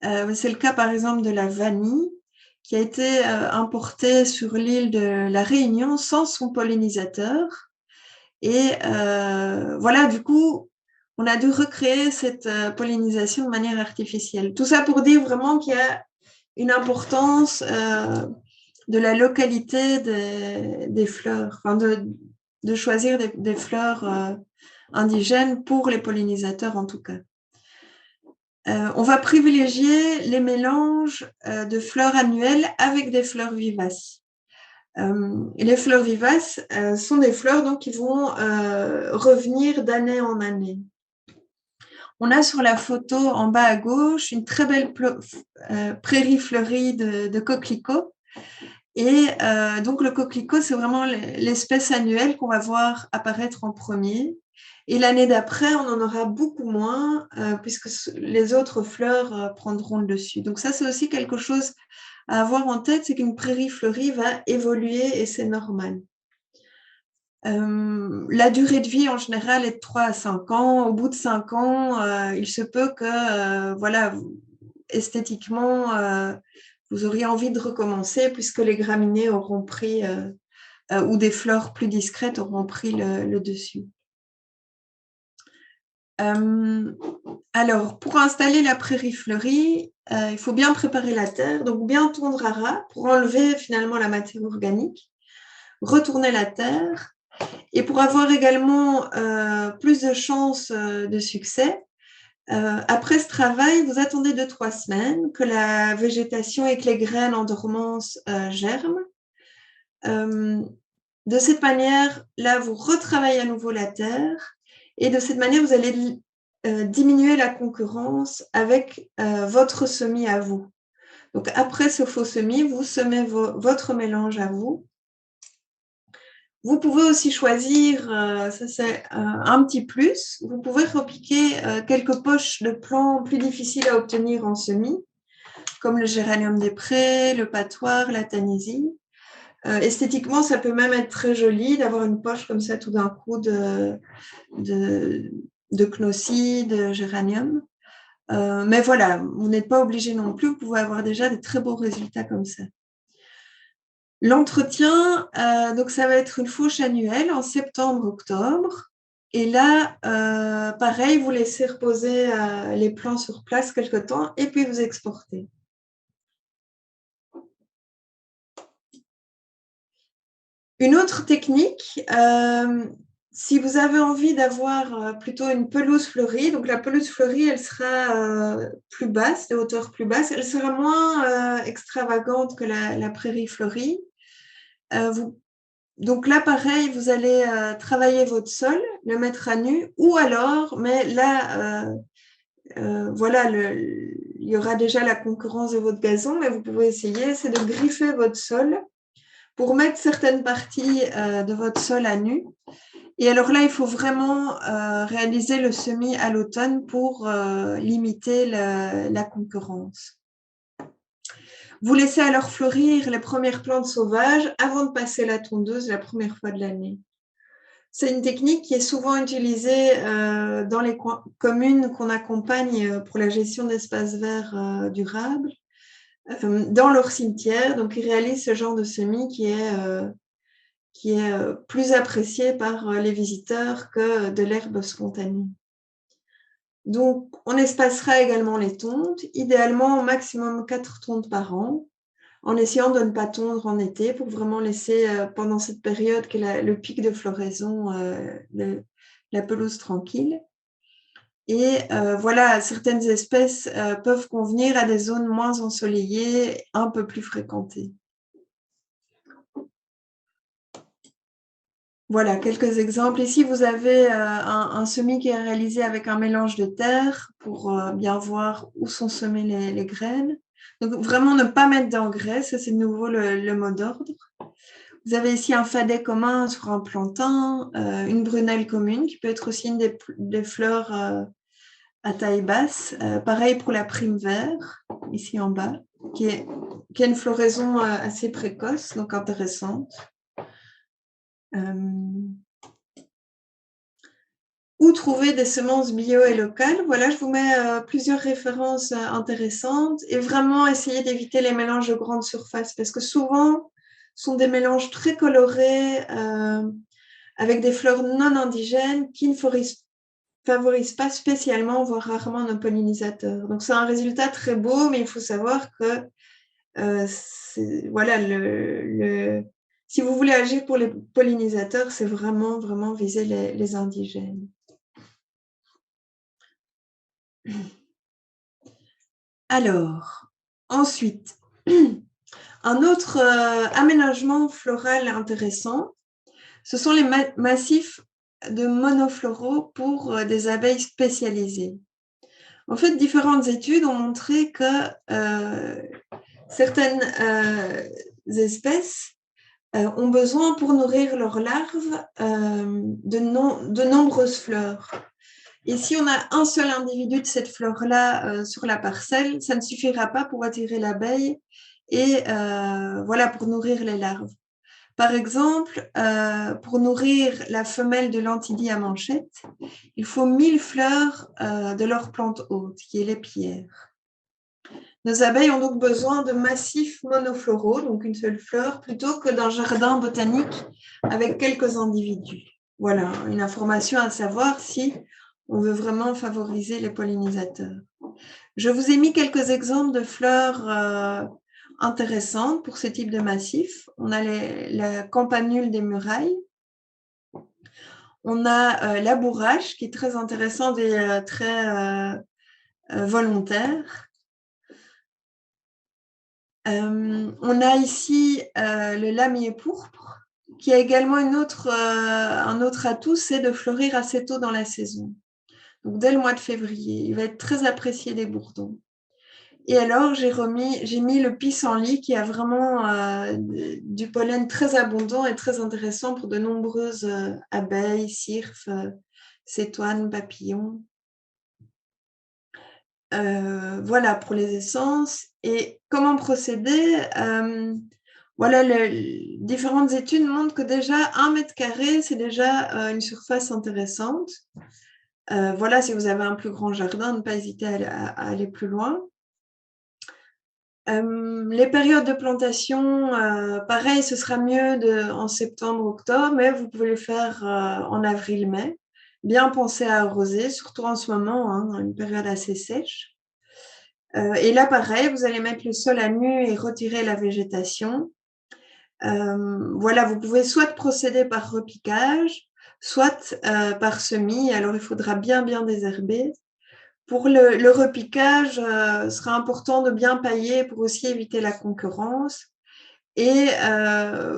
C'est le cas par exemple de la vanille qui a été importée sur l'île de la Réunion sans son pollinisateur. Et voilà, du coup, on a dû recréer cette pollinisation de manière artificielle. Tout ça pour dire vraiment qu'il y a une importance de la localité des fleurs, enfin de choisir des fleurs indigènes pour les pollinisateurs en tout cas. On va privilégier les mélanges de fleurs annuelles avec des fleurs vivaces. Et les fleurs vivaces sont des fleurs donc, qui vont revenir d'année en année. On a sur la photo en bas à gauche une très belle prairie fleurie de coquelicots. Et donc, le coquelicot, c'est vraiment l'espèce annuelle qu'on va voir apparaître en premier. Et l'année d'après, on en aura beaucoup moins puisque les autres fleurs prendront le dessus. Donc ça, c'est aussi quelque chose à avoir en tête, c'est qu'une prairie fleurie va évoluer et c'est normal. La durée de vie en général est de 3 à 5 ans. Au bout de 5 ans, il se peut que, voilà, esthétiquement, vous auriez envie de recommencer puisque les graminées auront pris, ou des fleurs plus discrètes auront pris le dessus. Alors, pour installer la prairie fleurie, il faut bien préparer la terre, donc bien tondre à ras pour enlever finalement la matière organique, retourner la terre. Et pour avoir également plus de chances de succès, après ce travail, vous attendez 2-3 semaines que la végétation et que les graines en dormance germent. De cette manière, là, vous retravaillez à nouveau la terre et de cette manière, vous allez diminuer la concurrence avec votre semis à vous. Donc, après ce faux semis, vous semez votre mélange à vous. Vous pouvez aussi choisir, ça c'est un petit plus, vous pouvez repiquer quelques poches de plants plus difficiles à obtenir en semis, comme le géranium des prés, le patoire, la tanésie. Esthétiquement, ça peut même être très joli d'avoir une poche comme ça tout d'un coup de cnossis, de géranium. Mais voilà, vous n'êtes pas obligé non plus, vous pouvez avoir déjà des très beaux résultats comme ça. L'entretien, donc ça va être une fauche annuelle en septembre-octobre. Et là, pareil, vous laissez reposer les plants sur place quelque temps et puis vous exportez. Une autre technique, si vous avez envie d'avoir plutôt une pelouse fleurie, donc la pelouse fleurie, elle sera plus basse, de hauteur plus basse, elle sera moins extravagante que la prairie fleurie. Donc là, pareil, vous allez travailler votre sol, le mettre à nu, ou alors, mais là, voilà, il y aura déjà la concurrence de votre gazon, mais vous pouvez essayer, c'est de griffer votre sol pour mettre certaines parties de votre sol à nu. Et alors là, il faut vraiment réaliser le semis à l'automne pour limiter la concurrence. Vous laissez alors fleurir les premières plantes sauvages avant de passer la tondeuse la première fois de l'année. C'est une technique qui est souvent utilisée dans les communes qu'on accompagne pour la gestion d'espaces verts durables, dans leur cimetière. Donc, ils réalisent ce genre de semis qui est plus apprécié par les visiteurs que de l'herbe spontanée. Donc, on espacera également les tontes, idéalement au maximum 4 tontes par an, en essayant de ne pas tondre en été pour vraiment laisser pendant cette période qui est le pic de floraison la pelouse tranquille. Et voilà, certaines espèces peuvent convenir à des zones moins ensoleillées, un peu plus fréquentées. Voilà, quelques exemples. Ici, vous avez un semis qui est réalisé avec un mélange de terre pour bien voir où sont semées les graines. Donc, vraiment ne pas mettre d'engrais, ça c'est de nouveau le mot d'ordre. Vous avez ici un fadet commun sur un plantain, une prunelle commune qui peut être aussi une des fleurs à taille basse. Pareil pour la prime vert, ici en bas, qui a une floraison assez précoce, donc intéressante. ou trouver des semences bio et locales. Voilà, je vous mets plusieurs références intéressantes et vraiment essayer d'éviter les mélanges de grande surface parce que souvent, ce sont des mélanges très colorés avec des fleurs non indigènes qui ne favorisent pas spécialement, voire rarement nos pollinisateurs. Donc, c'est un résultat très beau, mais il faut savoir que voilà, si vous voulez agir pour les pollinisateurs, c'est vraiment, vraiment viser les indigènes. Alors, ensuite, un autre aménagement floral intéressant, ce sont les massifs de monofloraux pour des abeilles spécialisées. En fait, différentes études ont montré que certaines espèces ont besoin pour nourrir leurs larves de nombreuses fleurs. Et si on a un seul individu de cette fleur-là sur la parcelle, ça ne suffira pas pour attirer l'abeille et voilà, pour nourrir les larves. Par exemple, pour nourrir la femelle de l'antidie à manchette, il faut 1000 fleurs de leur plante hôte, qui est l'épierre. Nos abeilles ont donc besoin de massifs monofloraux, donc une seule fleur, plutôt que d'un jardin botanique avec quelques individus. Voilà, une information à savoir si on veut vraiment favoriser les pollinisateurs. Je vous ai mis quelques exemples de fleurs intéressantes pour ce type de massif. On a la campanule des murailles. On a la bourrache, qui est très intéressante et très volontaire. On a ici le lamier pourpre, qui a également un autre atout, c'est de fleurir assez tôt dans la saison. Donc, dès le mois de février, il va être très apprécié des bourdons. Et alors, j'ai mis le pissenlit qui a vraiment du pollen très abondant et très intéressant pour de nombreuses abeilles, cirfes, cétoines, papillons. Voilà pour les essences. Et comment procéder voilà, différentes études montrent que déjà 1 mètre carré, c'est déjà une surface intéressante. Voilà, si vous avez un plus grand jardin, ne pas hésiter à aller plus loin. Les périodes de plantation, pareil, ce sera mieux en septembre, octobre, mais vous pouvez le faire en avril, mai. Bien penser à arroser, surtout en ce moment, hein, une période assez sèche. Et là, pareil, vous allez mettre le sol à nu et retirer la végétation. Voilà, vous pouvez soit procéder par repiquage, soit par semis. Alors, il faudra bien désherber. Pour le repiquage, il sera important de bien pailler pour aussi éviter la concurrence. Et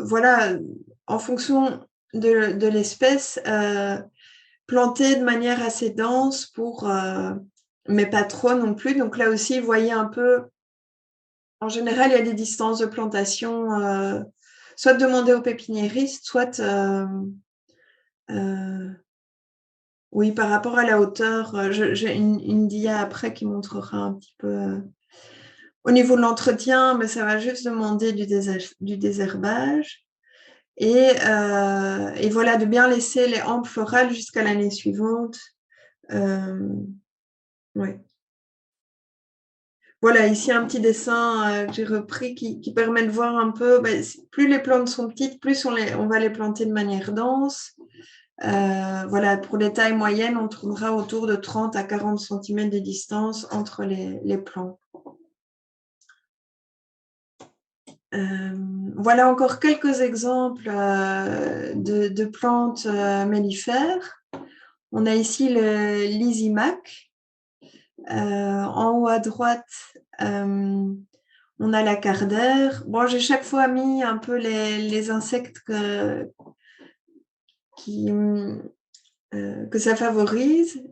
voilà, en fonction de l'espèce, planter de manière assez dense mais pas trop non plus. Donc là aussi, vous voyez un peu, en général, il y a des distances de plantation, soit demander aux pépiniéristes, soit oui, par rapport à la hauteur, j'ai une dia après qui montrera un petit peu au niveau de l'entretien, mais ça va juste demander du désherbage. Et voilà, de bien laisser les hampes florales jusqu'à l'année suivante. Ouais. Voilà, ici un petit dessin que j'ai repris qui permet de voir un peu, plus les plantes sont petites, plus on va les planter de manière dense. Voilà, pour les tailles moyennes, on tournera autour de 30 à 40 cm de distance entre les plants. Voilà encore quelques exemples de plantes mellifères. On a ici le lysimac. En haut à droite, on a la cardère. Bon, j'ai chaque fois mis un peu les insectes que ça favorise.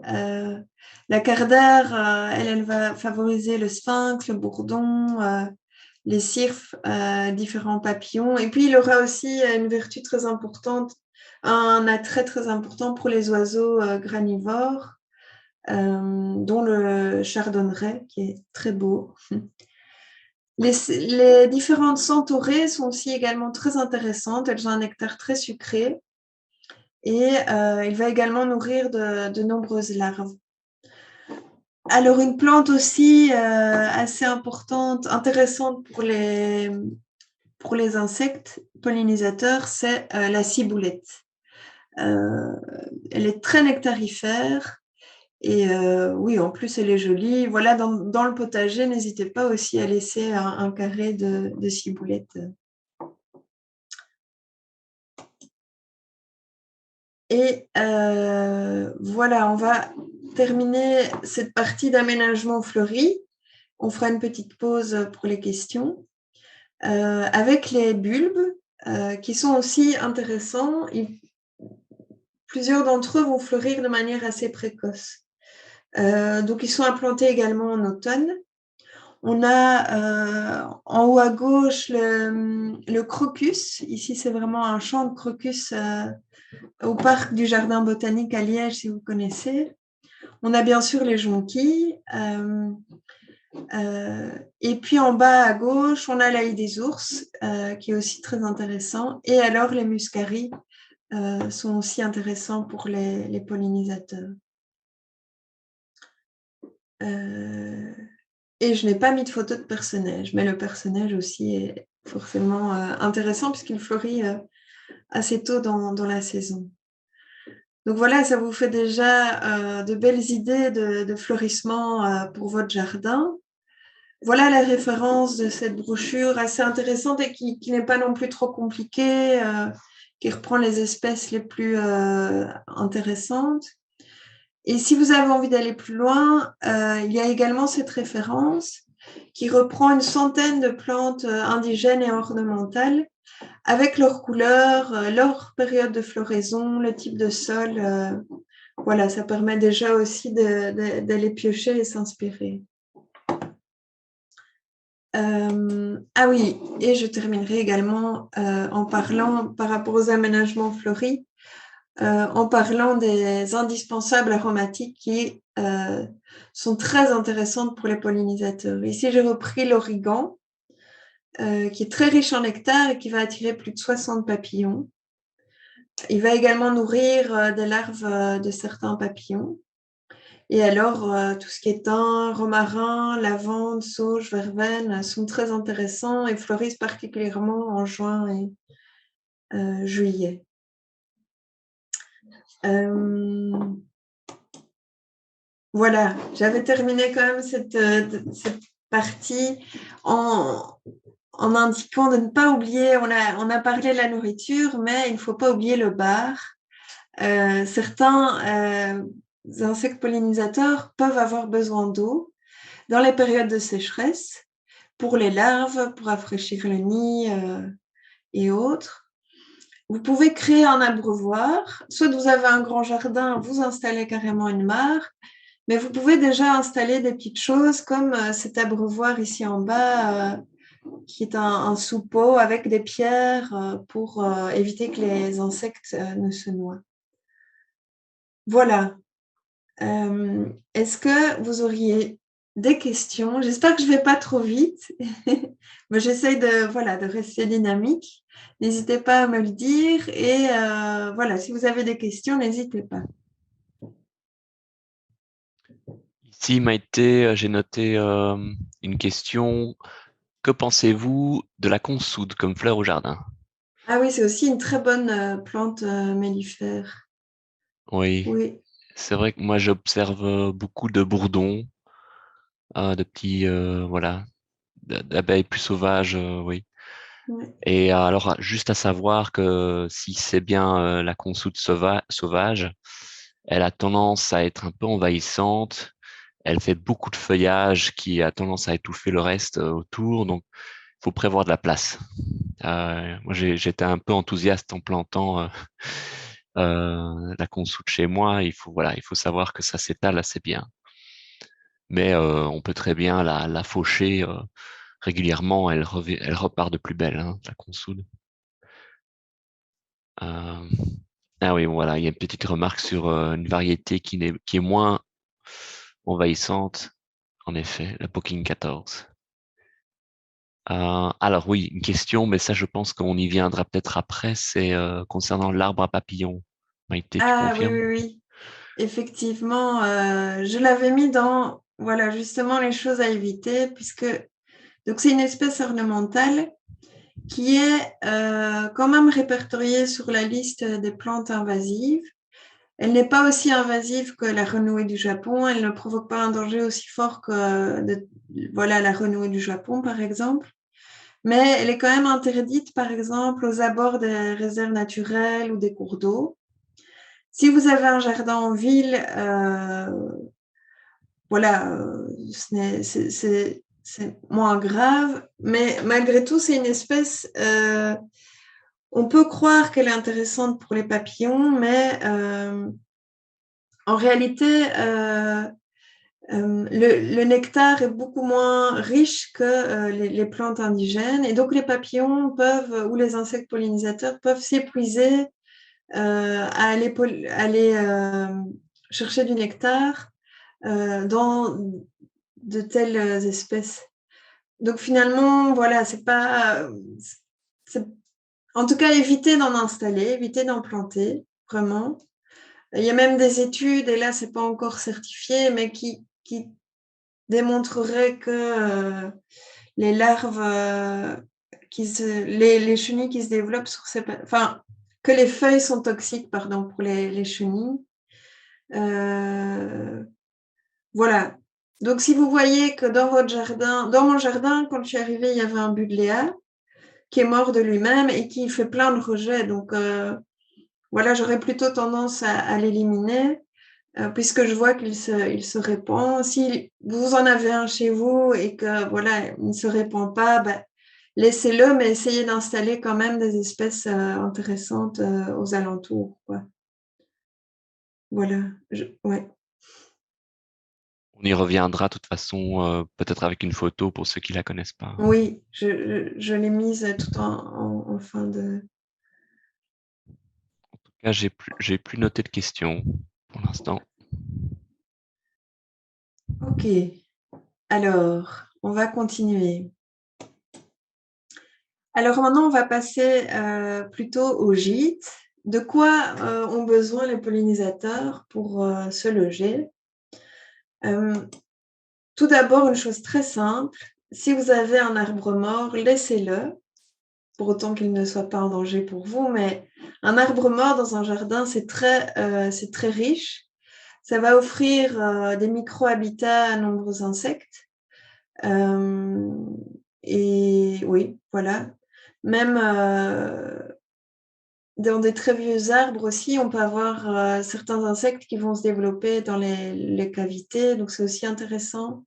La cardère, elle va favoriser le sphinx, le bourdon, les cirfes, différents papillons. Et puis, il aura aussi une vertu très importante, un attrait très important pour les oiseaux granivores, dont le chardonneret, qui est très beau. Les différentes centaurées sont aussi également très intéressantes. Elles ont un nectar très sucré. et il va également nourrir de nombreuses larves. Alors, une plante aussi assez importante, intéressante pour les insectes pollinisateurs, c'est la ciboulette. Elle est très nectarifère et oui, en plus, elle est jolie. Voilà, dans le potager, n'hésitez pas aussi à laisser un carré de ciboulette. Et voilà, on va terminer cette partie d'aménagement fleuri. On fera une petite pause pour les questions. Avec les bulbes, qui sont aussi intéressants. Plusieurs d'entre eux vont fleurir de manière assez précoce. Donc, ils sont implantés également en automne. On a en haut à gauche le crocus. Ici, c'est vraiment un champ de crocus au parc du Jardin botanique à Liège, si vous connaissez. On a bien sûr les jonquilles. Et puis en bas à gauche, on a l'ail des ours, qui est aussi très intéressant. Et alors, les muscaries sont aussi intéressants pour les pollinisateurs. Et je n'ai pas mis de photo de perce-neige, mais le perce-neige aussi est forcément intéressant puisqu'il fleurit assez tôt dans la saison. Donc voilà, ça vous fait déjà de belles idées de fleurissement pour votre jardin. Voilà la référence de cette brochure assez intéressante et qui n'est pas non plus trop compliquée, qui reprend les espèces les plus intéressantes. Et si vous avez envie d'aller plus loin, il y a également cette référence qui reprend une centaine de plantes indigènes et ornementales avec leurs couleurs, leur période de floraison, le type de sol. Voilà, ça permet déjà aussi d'aller piocher et s'inspirer. Ah oui, et je terminerai également en parlant par rapport aux aménagements fleuris, en parlant des indispensables aromatiques qui sont très intéressantes pour les pollinisateurs. Ici, j'ai repris l'origan, qui est très riche en nectar et qui va attirer plus de 60 papillons. Il va également nourrir des larves de certains papillons. Et alors, tout ce qui est thym, romarin, lavande, sauge, verveine sont très intéressants et fleurissent particulièrement en juin et juillet. Voilà, j'avais terminé quand même cette partie en indiquant de ne pas oublier, on a parlé de la nourriture, mais il ne faut pas oublier le bar. Certains insectes pollinisateurs peuvent avoir besoin d'eau dans les périodes de sécheresse pour les larves, pour rafraîchir le nid et autres. Vous pouvez créer un abreuvoir. Soit vous avez un grand jardin, vous installez carrément une mare, mais vous pouvez déjà installer des petites choses comme cet abreuvoir ici en bas, qui est un soupeau avec des pierres pour éviter que les insectes ne se noient. Voilà. Est-ce que vous auriez des questions? J'espère que je ne vais pas trop vite, mais j'essaye de rester dynamique. N'hésitez pas à me le dire et voilà, si vous avez des questions, n'hésitez pas. Ici, Maïté, j'ai noté une question. Que pensez-vous de la consoude comme fleur au jardin? Ah oui, c'est aussi une très bonne plante mellifère. Oui, Oui. c'est vrai que moi j'observe beaucoup de bourdons, de petits, voilà, d'abeilles plus sauvages, oui. Oui. Et alors, juste à savoir que si c'est bien la consoude sauvage, elle a tendance à être un peu envahissante. Elle fait beaucoup de feuillage qui a tendance à étouffer le reste autour, donc il faut prévoir de la place. Moi, j'étais un peu enthousiaste en plantant la consoude chez moi. Il faut savoir que ça s'étale assez bien. Mais on peut très bien la faucher régulièrement. Elle repart de plus belle, hein, la consoude. Euh, ah oui, voilà, il y a une petite remarque sur une variété qui est moins envahissante, en effet, la Poking 14. Alors oui, une question, mais ça je pense qu'on y viendra peut-être après, c'est concernant l'arbre à papillons. Maïté, tu Ah oui, confirmes? oui, oui. Effectivement, je l'avais mis dans, voilà, justement les choses à éviter, puisque donc c'est une espèce ornementale qui est quand même répertoriée sur la liste des plantes invasives. Elle n'est pas aussi invasive que la renouée du Japon. Elle ne provoque pas un danger aussi fort que voilà, la renouée du Japon, par exemple. Mais elle est quand même interdite, par exemple, aux abords des réserves naturelles ou des cours d'eau. Si vous avez un jardin en ville, voilà, c'est moins grave. Mais malgré tout, c'est une espèce, on peut croire qu'elle est intéressante pour les papillons, mais en réalité, le nectar est beaucoup moins riche que les plantes indigènes. Et donc, les papillons peuvent, ou les insectes pollinisateurs peuvent s'épuiser à aller chercher du nectar dans de telles espèces. Donc, finalement, voilà, c'est pas. C'est, en tout cas, évitez d'en installer, évitez d'en planter, vraiment. Il y a même des études, et là, c'est pas encore certifié, mais qui démontrerait que les larves, les chenilles qui se développent sur ces... Enfin, que les feuilles sont toxiques, pardon, pour les chenilles. Voilà. Donc, si vous voyez que dans votre jardin, dans mon jardin, quand je suis arrivée, il y avait un buddléa qui est mort de lui-même et qui fait plein de rejets. Donc, voilà, j'aurais plutôt tendance à l'éliminer. Puisque je vois qu'il se répand. Si vous en avez un chez vous et que voilà, il ne se répand pas, ben, laissez-le, mais essayez d'installer quand même des espèces intéressantes aux alentours, quoi. Voilà. Ouais. On y reviendra de toute façon, peut-être avec une photo pour ceux qui la connaissent pas. Oui, je l'ai mise tout en fin de... Là, j'ai plus noté de questions pour l'instant. Ok. Alors, on va continuer. Alors maintenant, on va passer plutôt au gîte. De quoi ont besoin les pollinisateurs pour se loger? Tout d'abord, une chose très simple, si vous avez un arbre mort, laissez-le, pour autant qu'il ne soit pas en danger pour vous, mais un arbre mort dans un jardin, c'est très riche. Ça va offrir des micro-habitats à nombreux insectes. Et oui, voilà. Même dans des très vieux arbres aussi, on peut avoir certains insectes qui vont se développer dans les cavités, donc c'est aussi intéressant.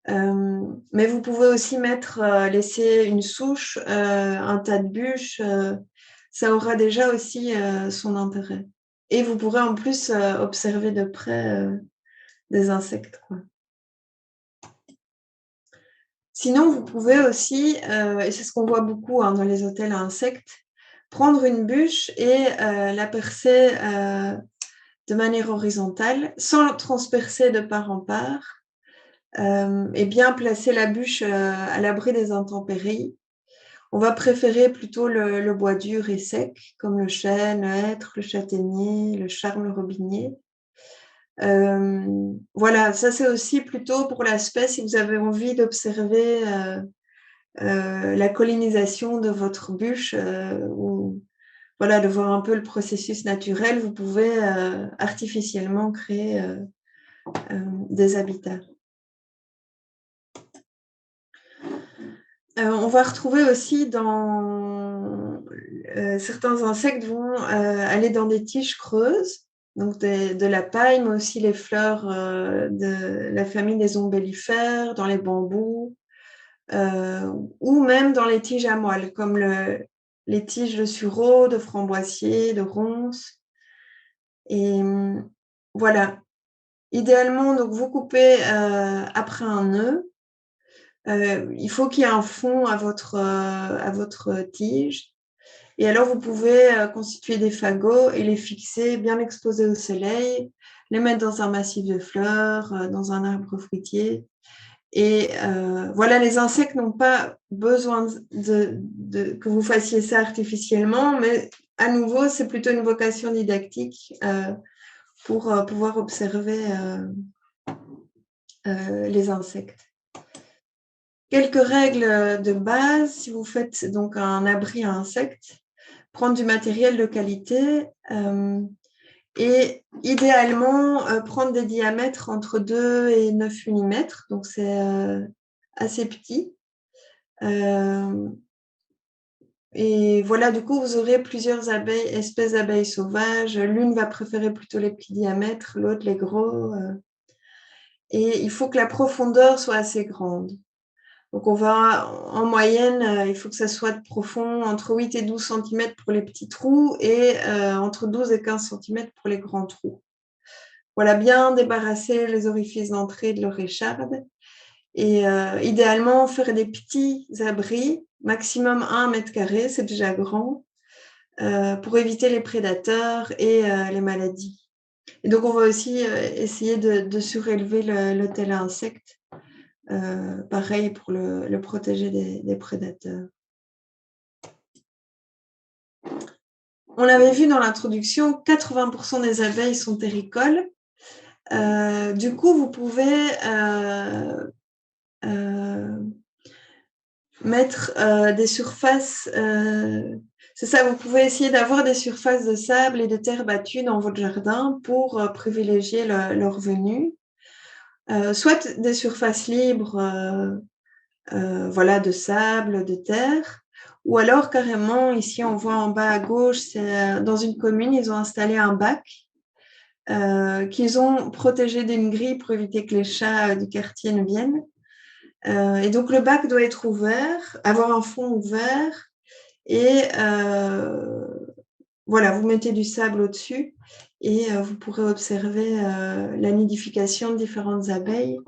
Mais vous pouvez aussi laisser une souche, un tas de bûches, ça aura déjà aussi son intérêt. Et vous pourrez en plus observer de près des insectes, quoi. Sinon, vous pouvez aussi, et c'est ce qu'on voit beaucoup hein, dans les hôtels à insectes, prendre une bûche et la percer de manière horizontale, sans transpercer de part en part, et bien placer la bûche à l'abri des intempéries. On va préférer plutôt le bois dur et sec, comme le chêne, le hêtre, le châtaignier, le charme, le robinier. Voilà, ça c'est aussi plutôt pour l'aspect si vous avez envie d'observer la colonisation de votre bûche ou voilà, de voir un peu le processus naturel, vous pouvez artificiellement créer des habitats. On va retrouver aussi certains insectes vont aller dans des tiges creuses, donc de la paille, mais aussi les fleurs de la famille des ombellifères, dans les bambous, ou même dans les tiges à moelle, comme les tiges de sureau, de framboisier, de ronces. Et voilà. Idéalement, donc vous coupez après un nœud. Il faut qu'il y ait un fond à votre tige. Et alors, vous pouvez constituer des fagots et les fixer, bien exposés au soleil, les mettre dans un massif de fleurs, dans un arbre fruitier. Et voilà, les insectes n'ont pas besoin que vous fassiez ça artificiellement, mais à nouveau, c'est plutôt une vocation didactique pour pouvoir observer les insectes. Quelques règles de base, si vous faites donc un abri à insectes, prendre du matériel de qualité et idéalement prendre des diamètres entre 2 et 9 mm, donc c'est assez petit. Et voilà, du coup, vous aurez plusieurs espèces d'abeilles sauvages. L'une va préférer plutôt les petits diamètres, l'autre les gros. Et il faut que la profondeur soit assez grande. Donc, on va, en moyenne, il faut que ça soit profond entre 8 et 12 cm pour les petits trous et entre 12 et 15 cm pour les grands trous. Voilà, bien débarrasser les orifices d'entrée de leur écharde. Et idéalement, faire des petits abris, maximum 1 mètre carré, c'est déjà grand, pour éviter les prédateurs et les maladies. Et donc, on va aussi essayer de surélever l'hôtel à insectes, pareil pour le protéger des prédateurs. On l'avait vu dans l'introduction, 80% des abeilles sont terricoles. Du coup, vous pouvez mettre des surfaces, c'est ça, vous pouvez essayer d'avoir des surfaces de sable et de terre battue dans votre jardin pour privilégier leur venue. Soit des surfaces libres voilà, de sable, de terre, ou alors carrément, ici on voit en bas à gauche, c'est dans une commune, ils ont installé un bac qu'ils ont protégé d'une grille pour éviter que les chats du quartier ne viennent. Et donc le bac doit être ouvert, avoir un fond ouvert, et voilà, vous mettez du sable au-dessus et vous pourrez observer la nidification de différentes abeilles.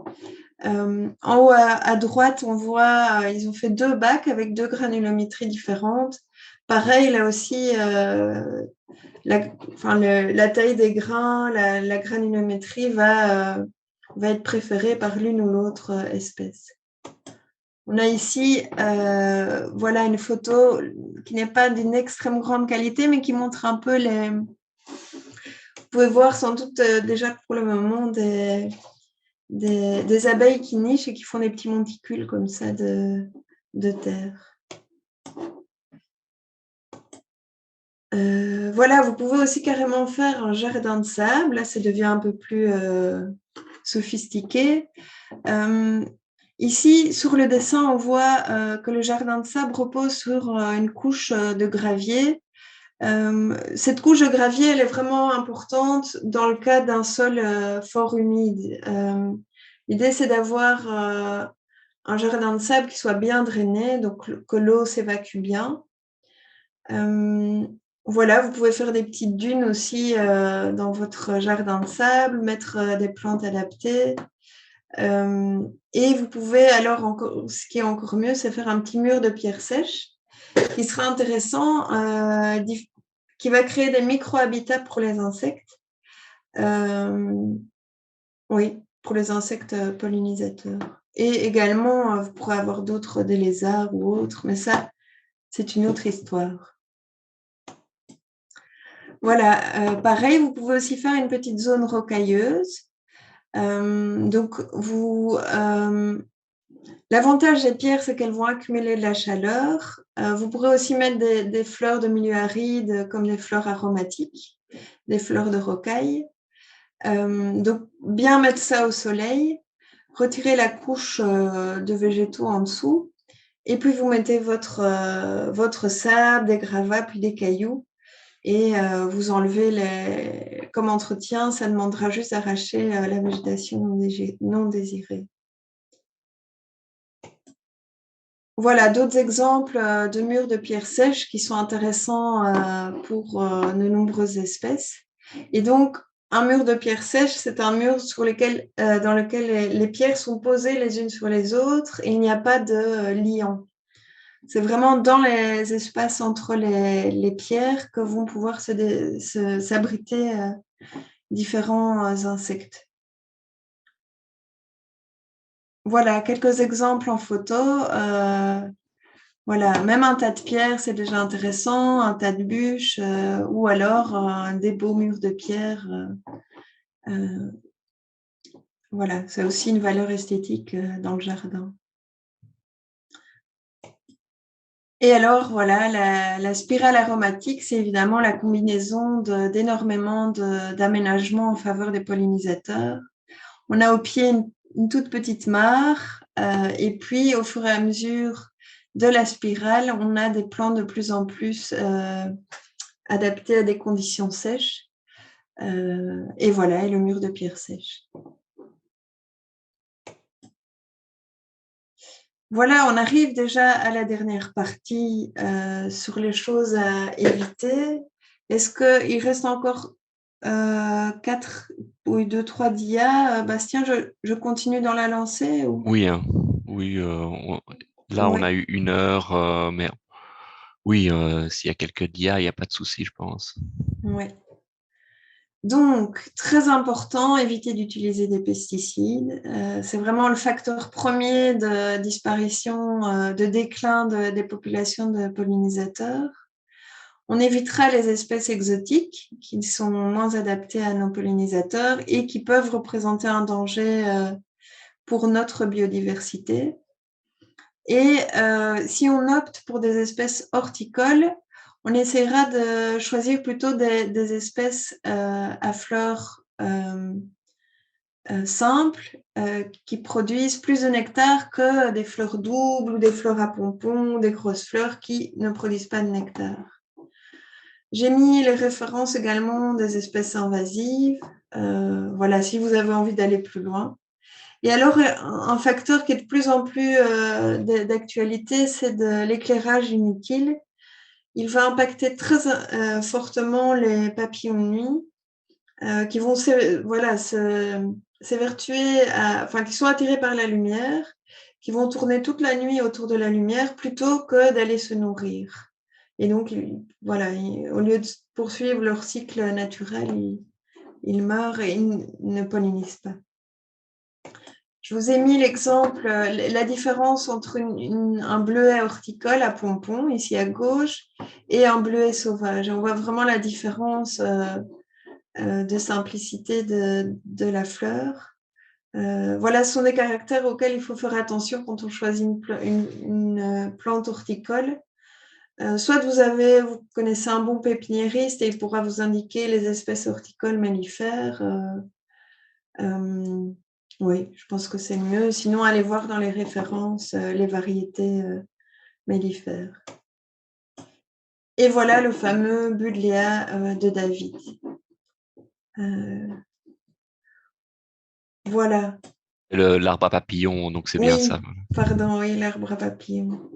En haut à droite, on voit, ils ont fait 2 bacs avec 2 granulométries différentes. Pareil, là aussi, la taille des grains, la granulométrie va être préférée par l'une ou l'autre espèce. On a ici voilà, une photo qui n'est pas d'une extrême grande qualité, mais qui montre un peu les... Vous pouvez voir sans doute déjà pour le moment des abeilles qui nichent et qui font des petits monticules comme ça de terre. Voilà, vous pouvez aussi carrément faire un jardin de sable. Là, ça devient un peu plus sophistiqué. Ici, sur le dessin, on voit que le jardin de sable repose sur une couche de gravier. Cette couche de gravier, elle est vraiment importante dans le cas d'un sol fort humide. L'idée, c'est d'avoir un jardin de sable qui soit bien drainé, donc que l'eau s'évacue bien. Voilà, vous pouvez faire des petites dunes aussi dans votre jardin de sable, mettre des plantes adaptées. Et vous pouvez alors, ce qui est encore mieux, c'est faire un petit mur de pierre sèche qui sera intéressant, qui va créer des micro-habitats pour les insectes. Oui, pour les insectes pollinisateurs. Et également, vous pourrez avoir d'autres, des lézards ou autres, mais ça, c'est une autre histoire. Voilà, pareil, vous pouvez aussi faire une petite zone rocailleuse. Donc, l'avantage des pierres, c'est qu'elles vont accumuler de la chaleur. Vous pourrez aussi mettre des fleurs de milieu aride, comme des fleurs aromatiques, des fleurs de rocaille. Donc, bien mettre ça au soleil, retirer la couche de végétaux en dessous, et puis vous mettez votre sable, des gravats, puis des cailloux, et vous enlevez comme entretien, ça demandera juste d'arracher la végétation non désirée. Voilà, d'autres exemples de murs de pierre sèche qui sont intéressants pour de nombreuses espèces. Et donc, un mur de pierre sèche, c'est un mur dans lequel les pierres sont posées les unes sur les autres et il n'y a pas de liant. C'est vraiment dans les espaces entre les pierres que vont pouvoir s'abriter différents insectes. Voilà, quelques exemples en photo. Voilà, même un tas de pierres, c'est déjà intéressant, un tas de bûches, ou alors des beaux murs de pierre. Euh, voilà, c'est aussi une valeur esthétique dans le jardin. Et alors, voilà, la spirale aromatique, c'est évidemment la combinaison d'énormément d'aménagements en faveur des pollinisateurs. On a au pied une toute petite mare, et puis au fur et à mesure de la spirale, on a des plants de plus en plus adaptés à des conditions sèches. Et voilà, et le mur de pierre sèche. Voilà, on arrive déjà à la dernière partie sur les choses à éviter. Est-ce qu'il reste encore 4 ou 2-3 dias? Bastien, je continue dans la lancée ou... Oui, hein. Oui, là, on Oui, a eu 1 heure, mais oui, s'il y a quelques dias, il n'y a pas de souci, je pense. oui. Donc, très important, éviter d'utiliser des pesticides. C'est vraiment le facteur premier de disparition, de déclin des populations de pollinisateurs. On évitera les espèces exotiques qui sont moins adaptées à nos pollinisateurs et qui peuvent représenter un danger pour notre biodiversité. Et si on opte pour des espèces horticoles, on essaiera de choisir plutôt des espèces à fleurs simples qui produisent plus de nectar que des fleurs doubles ou des fleurs à pompons, des grosses fleurs qui ne produisent pas de nectar. J'ai mis les références également des espèces invasives. Voilà, si vous avez envie d'aller plus loin. Et alors, un facteur qui est de plus en plus d'actualité, c'est de l'éclairage inutile. Il va impacter très fortement les papillons de nuit qui vont s'évertuer, enfin, qui sont attirés par la lumière, qui vont tourner toute la nuit autour de la lumière plutôt que d'aller se nourrir. Et donc, voilà, au lieu de poursuivre leur cycle naturel, ils meurent et ils ne pollinisent pas. Je vous ai mis l'exemple, la différence entre un bleuet horticole à pompons, ici à gauche, et un bleuet sauvage. On voit vraiment la différence de simplicité de la fleur. Voilà, ce sont des caractères auxquels il faut faire attention quand on choisit une plante horticole. Soit vous connaissez un bon pépiniériste et il pourra vous indiquer les espèces horticoles mellifères. Oui, je pense que c'est mieux. Sinon, allez voir dans les références les variétés mellifères. Et voilà le fameux Buddleia de David. Voilà. L'arbre à papillons, donc c'est bien ça. Oui, pardon, oui, l'arbre à papillons.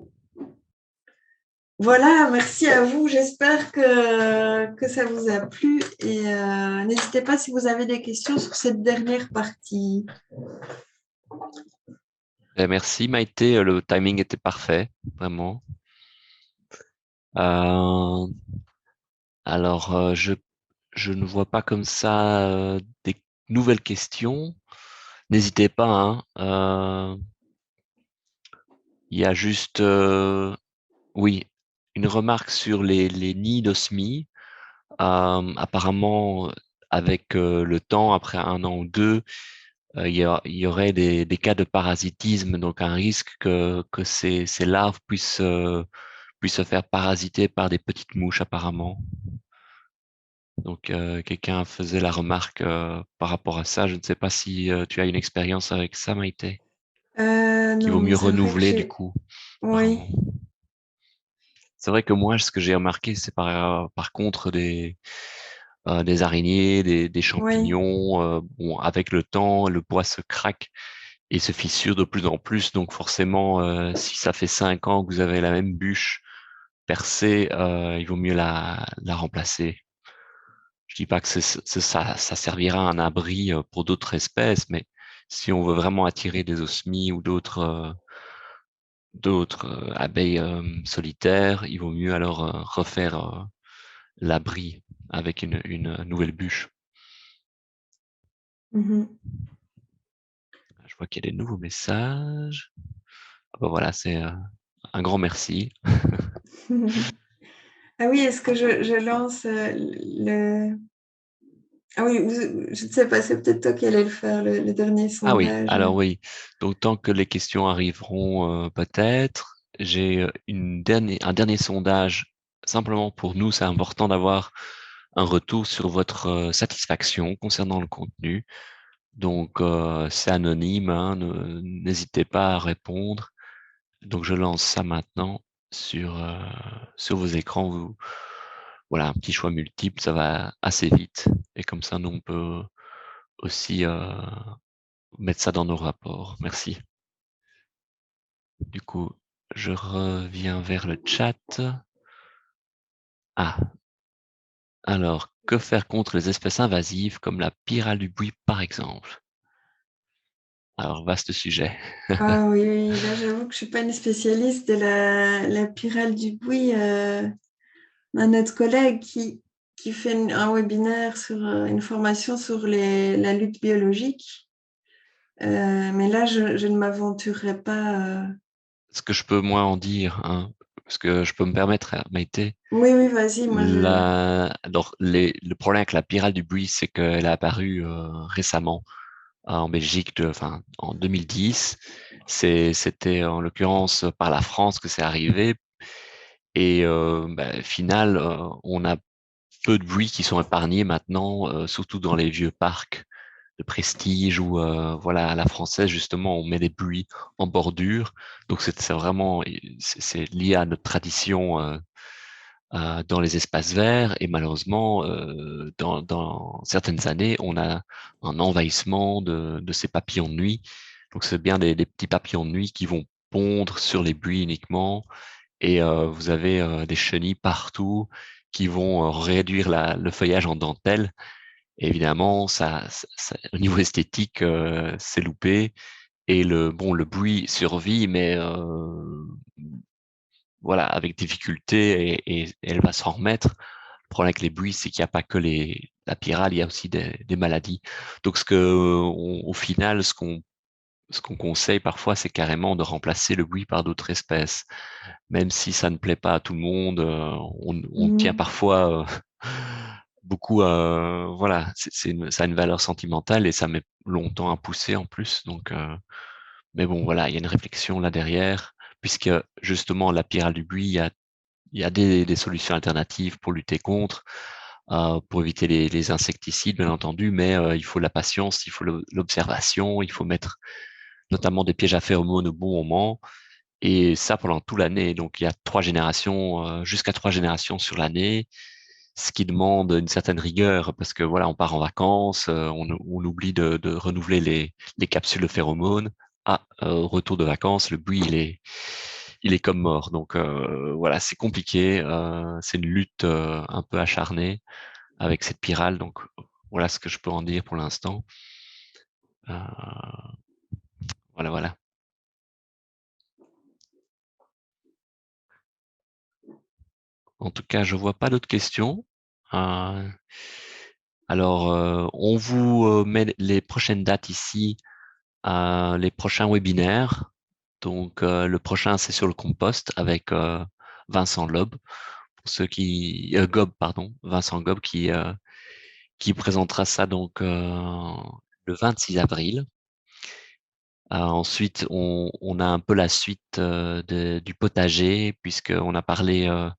Voilà, merci à vous. J'espère que ça vous a plu et n'hésitez pas si vous avez des questions sur cette dernière partie. Merci Maïté, le timing était parfait, vraiment. Euh, alors, je ne vois pas comme ça des nouvelles questions. N'hésitez pas, hein. Il y a juste, oui, une remarque sur les nids d'osmie. Apparemment, avec le temps, après 1 an ou 2, il y aurait des cas de parasitisme, donc un risque que ces larves puissent se faire parasiter par des petites mouches, apparemment. Donc, quelqu'un faisait la remarque par rapport à ça. Je ne sais pas si tu as une expérience avec ça, Maïté, qu'il vaut Non, mais mieux c'est vrai que renouveler du j'ai... coup, Oui, apparemment. C'est vrai que moi, ce que j'ai remarqué, c'est par contre des araignées, des oui. champignons. Bon, avec le temps, le bois se craque et se fissure de plus en plus. Donc forcément, si ça fait 5 ans que vous avez la même bûche percée, il vaut mieux la remplacer. Je dis pas que ça servira à un abri pour d'autres espèces, mais si on veut vraiment attirer des osmies ou d'autres abeilles solitaires, il vaut mieux alors refaire l'abri avec une nouvelle bûche. Mhm. Je vois qu'il y a des nouveaux messages. Ah bah voilà, c'est un grand merci. Ah oui, est-ce que je lance le... Ah oui, je ne sais pas, c'est peut-être toi qui allais le faire, le dernier Ah oui, sondage. alors oui. Donc, tant que les questions arriveront, peut-être, j'ai un dernier sondage. Simplement pour nous, c'est important d'avoir un retour sur votre satisfaction concernant le contenu. Donc, c'est anonyme, hein, n'hésitez pas à répondre. Donc, je lance ça maintenant sur vos écrans. Voilà, un petit choix multiple, ça va assez vite. Et comme ça, nous, on peut aussi mettre ça dans nos rapports. Merci. Du coup, je reviens vers le chat. Ah, alors, que faire contre les espèces invasives comme la pyrale du buis, par exemple? Alors, vaste sujet. Ah oui, oui, là j'avoue que je suis pas une spécialiste de la pyrale du buis. Un autre collègue qui fait un webinaire sur une formation sur la lutte biologique. Mais là, je ne m'aventurerai pas. Ce que je peux moins en dire, hein, parce que je peux me permettre, Maïté. Oui, oui, vas-y, moi je. Alors, le problème avec la pyrale du buis, c'est qu'elle est apparue récemment en Belgique, enfin, en 2010. C'était en l'occurrence par la France que c'est arrivé. Et au final, on a peu de buis qui sont épargnés maintenant, surtout dans les vieux parcs de prestige où, voilà, à la française, justement, on met des buis en bordure. Donc, c'est vraiment, c'est lié à notre tradition dans les espaces verts. Et malheureusement, dans certaines années, on a un envahissement de ces papillons de nuit. Donc, c'est bien des petits papillons de nuit qui vont pondre sur les buis uniquement. Et vous avez des chenilles partout qui vont réduire le feuillage en dentelle. Et évidemment, au niveau esthétique, c'est loupé. Et le bruit survit, mais voilà, avec difficulté, et elle va s'en remettre. Le problème avec les bruits, c'est qu'il n'y a pas que la pyrale, il y a aussi des maladies. Donc, au final, ce qu'on conseille parfois, c'est carrément de remplacer le bruit par d'autres espèces. Même si ça ne plaît pas à tout le monde, on tient Mhm. parfois beaucoup à, voilà, ça a une valeur sentimentale et ça met longtemps à pousser en plus. Donc, mais bon, voilà, il y a une réflexion là derrière, puisque justement la pyrale du buis, il y a des solutions alternatives pour lutter contre, pour éviter les insecticides, bien entendu, mais il faut la patience, il faut l'observation, il faut mettre notamment des pièges à phéromones au bon moment, et ça pendant toute l'année. Donc il y a 3 générations, jusqu'à 3 générations sur l'année, ce qui demande une certaine rigueur parce que voilà, on part en vacances, on oublie de renouveler les capsules de phéromones. Ah, au retour de vacances, le buis il est comme mort. Donc voilà, c'est compliqué. C'est une lutte un peu acharnée avec cette pyrale. Donc voilà ce que je peux en dire pour l'instant. Euh, voilà, voilà. En tout cas, je vois pas d'autres questions. Euh, alors, on vous met les prochaines dates ici, les prochains webinaires. Donc, le prochain, c'est sur le compost avec Vincent Loeb, pour ceux Gob, pardon, Vincent Gob qui présentera ça donc le 26 avril. Ensuite, on a un peu la suite du potager, puisqu'on a parlé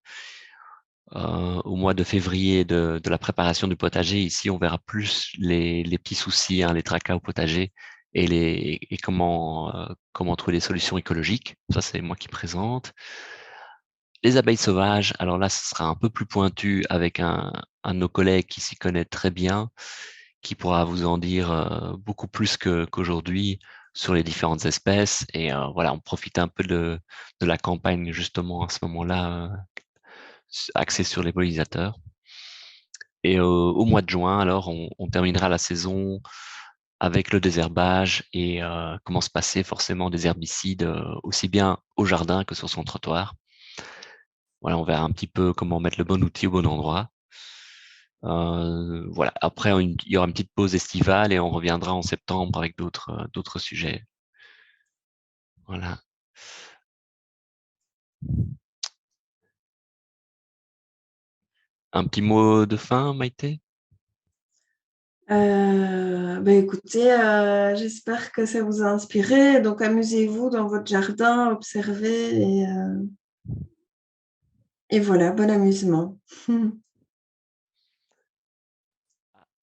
au mois de février de la préparation du potager. Ici, on verra plus les petits soucis, hein, les tracas au potager et comment trouver des solutions écologiques. Ça, c'est moi qui présente. Les abeilles sauvages, alors là, ce sera un peu plus pointu avec un de nos collègues qui s'y connaît très bien, qui pourra vous en dire beaucoup plus qu'aujourd'hui sur les différentes espèces. Et voilà, on profite un peu de la campagne justement à ce moment-là, axée sur les pollinisateurs. Et au mois de juin, alors, on terminera la saison avec le désherbage et comment se passer forcément des herbicides aussi bien au jardin que sur son trottoir. Voilà, on verra un petit peu comment mettre le bon outil au bon endroit. Voilà. Après, il y aura une petite pause estivale et on reviendra en septembre avec d'autres sujets. Voilà. Un petit mot de fin, Maïté? Écoutez, j'espère que ça vous a inspiré. Donc, amusez-vous dans votre jardin, observez et voilà, bon amusement.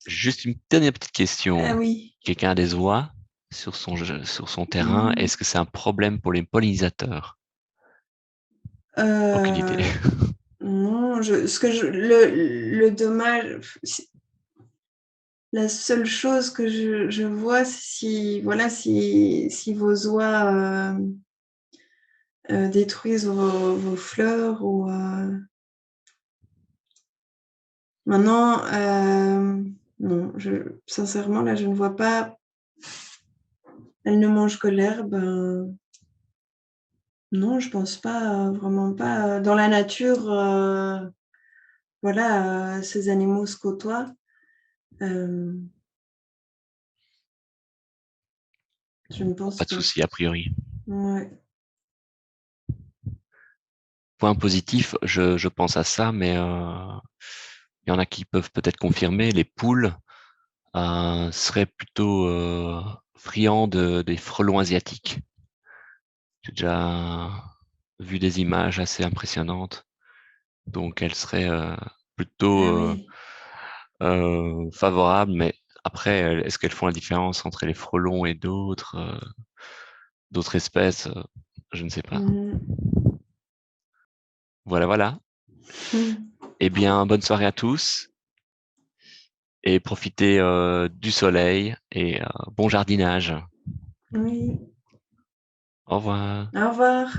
Juste une dernière petite Ah question. oui. Quelqu'un a des oies sur son terrain. Est-ce que c'est un problème pour les pollinisateurs? Aucune idée. Euh, non, le dommage, la seule chose que je vois, c'est si vos oies détruisent vos fleurs ou maintenant, non, sincèrement, là, je ne vois pas. Elles ne mangent que l'herbe. Non, je pense pas, vraiment pas. Dans la nature, voilà, ces animaux se côtoient. Je ne Bon, pense pas de pas. souci, a priori. Ouais. Point positif, je pense à ça, mais il y en a qui peuvent peut-être confirmer. Les poules seraient plutôt friands des frelons asiatiques. J'ai déjà vu des images assez impressionnantes. Donc, elles seraient plutôt Ah oui. favorables. Mais après, est-ce qu'elles font la différence entre les frelons et d'autres espèces? Je ne sais pas. Mhm. Voilà, voilà. Eh bien, bonne soirée à tous et profitez du soleil et bon jardinage. Oui. Au revoir. Au revoir.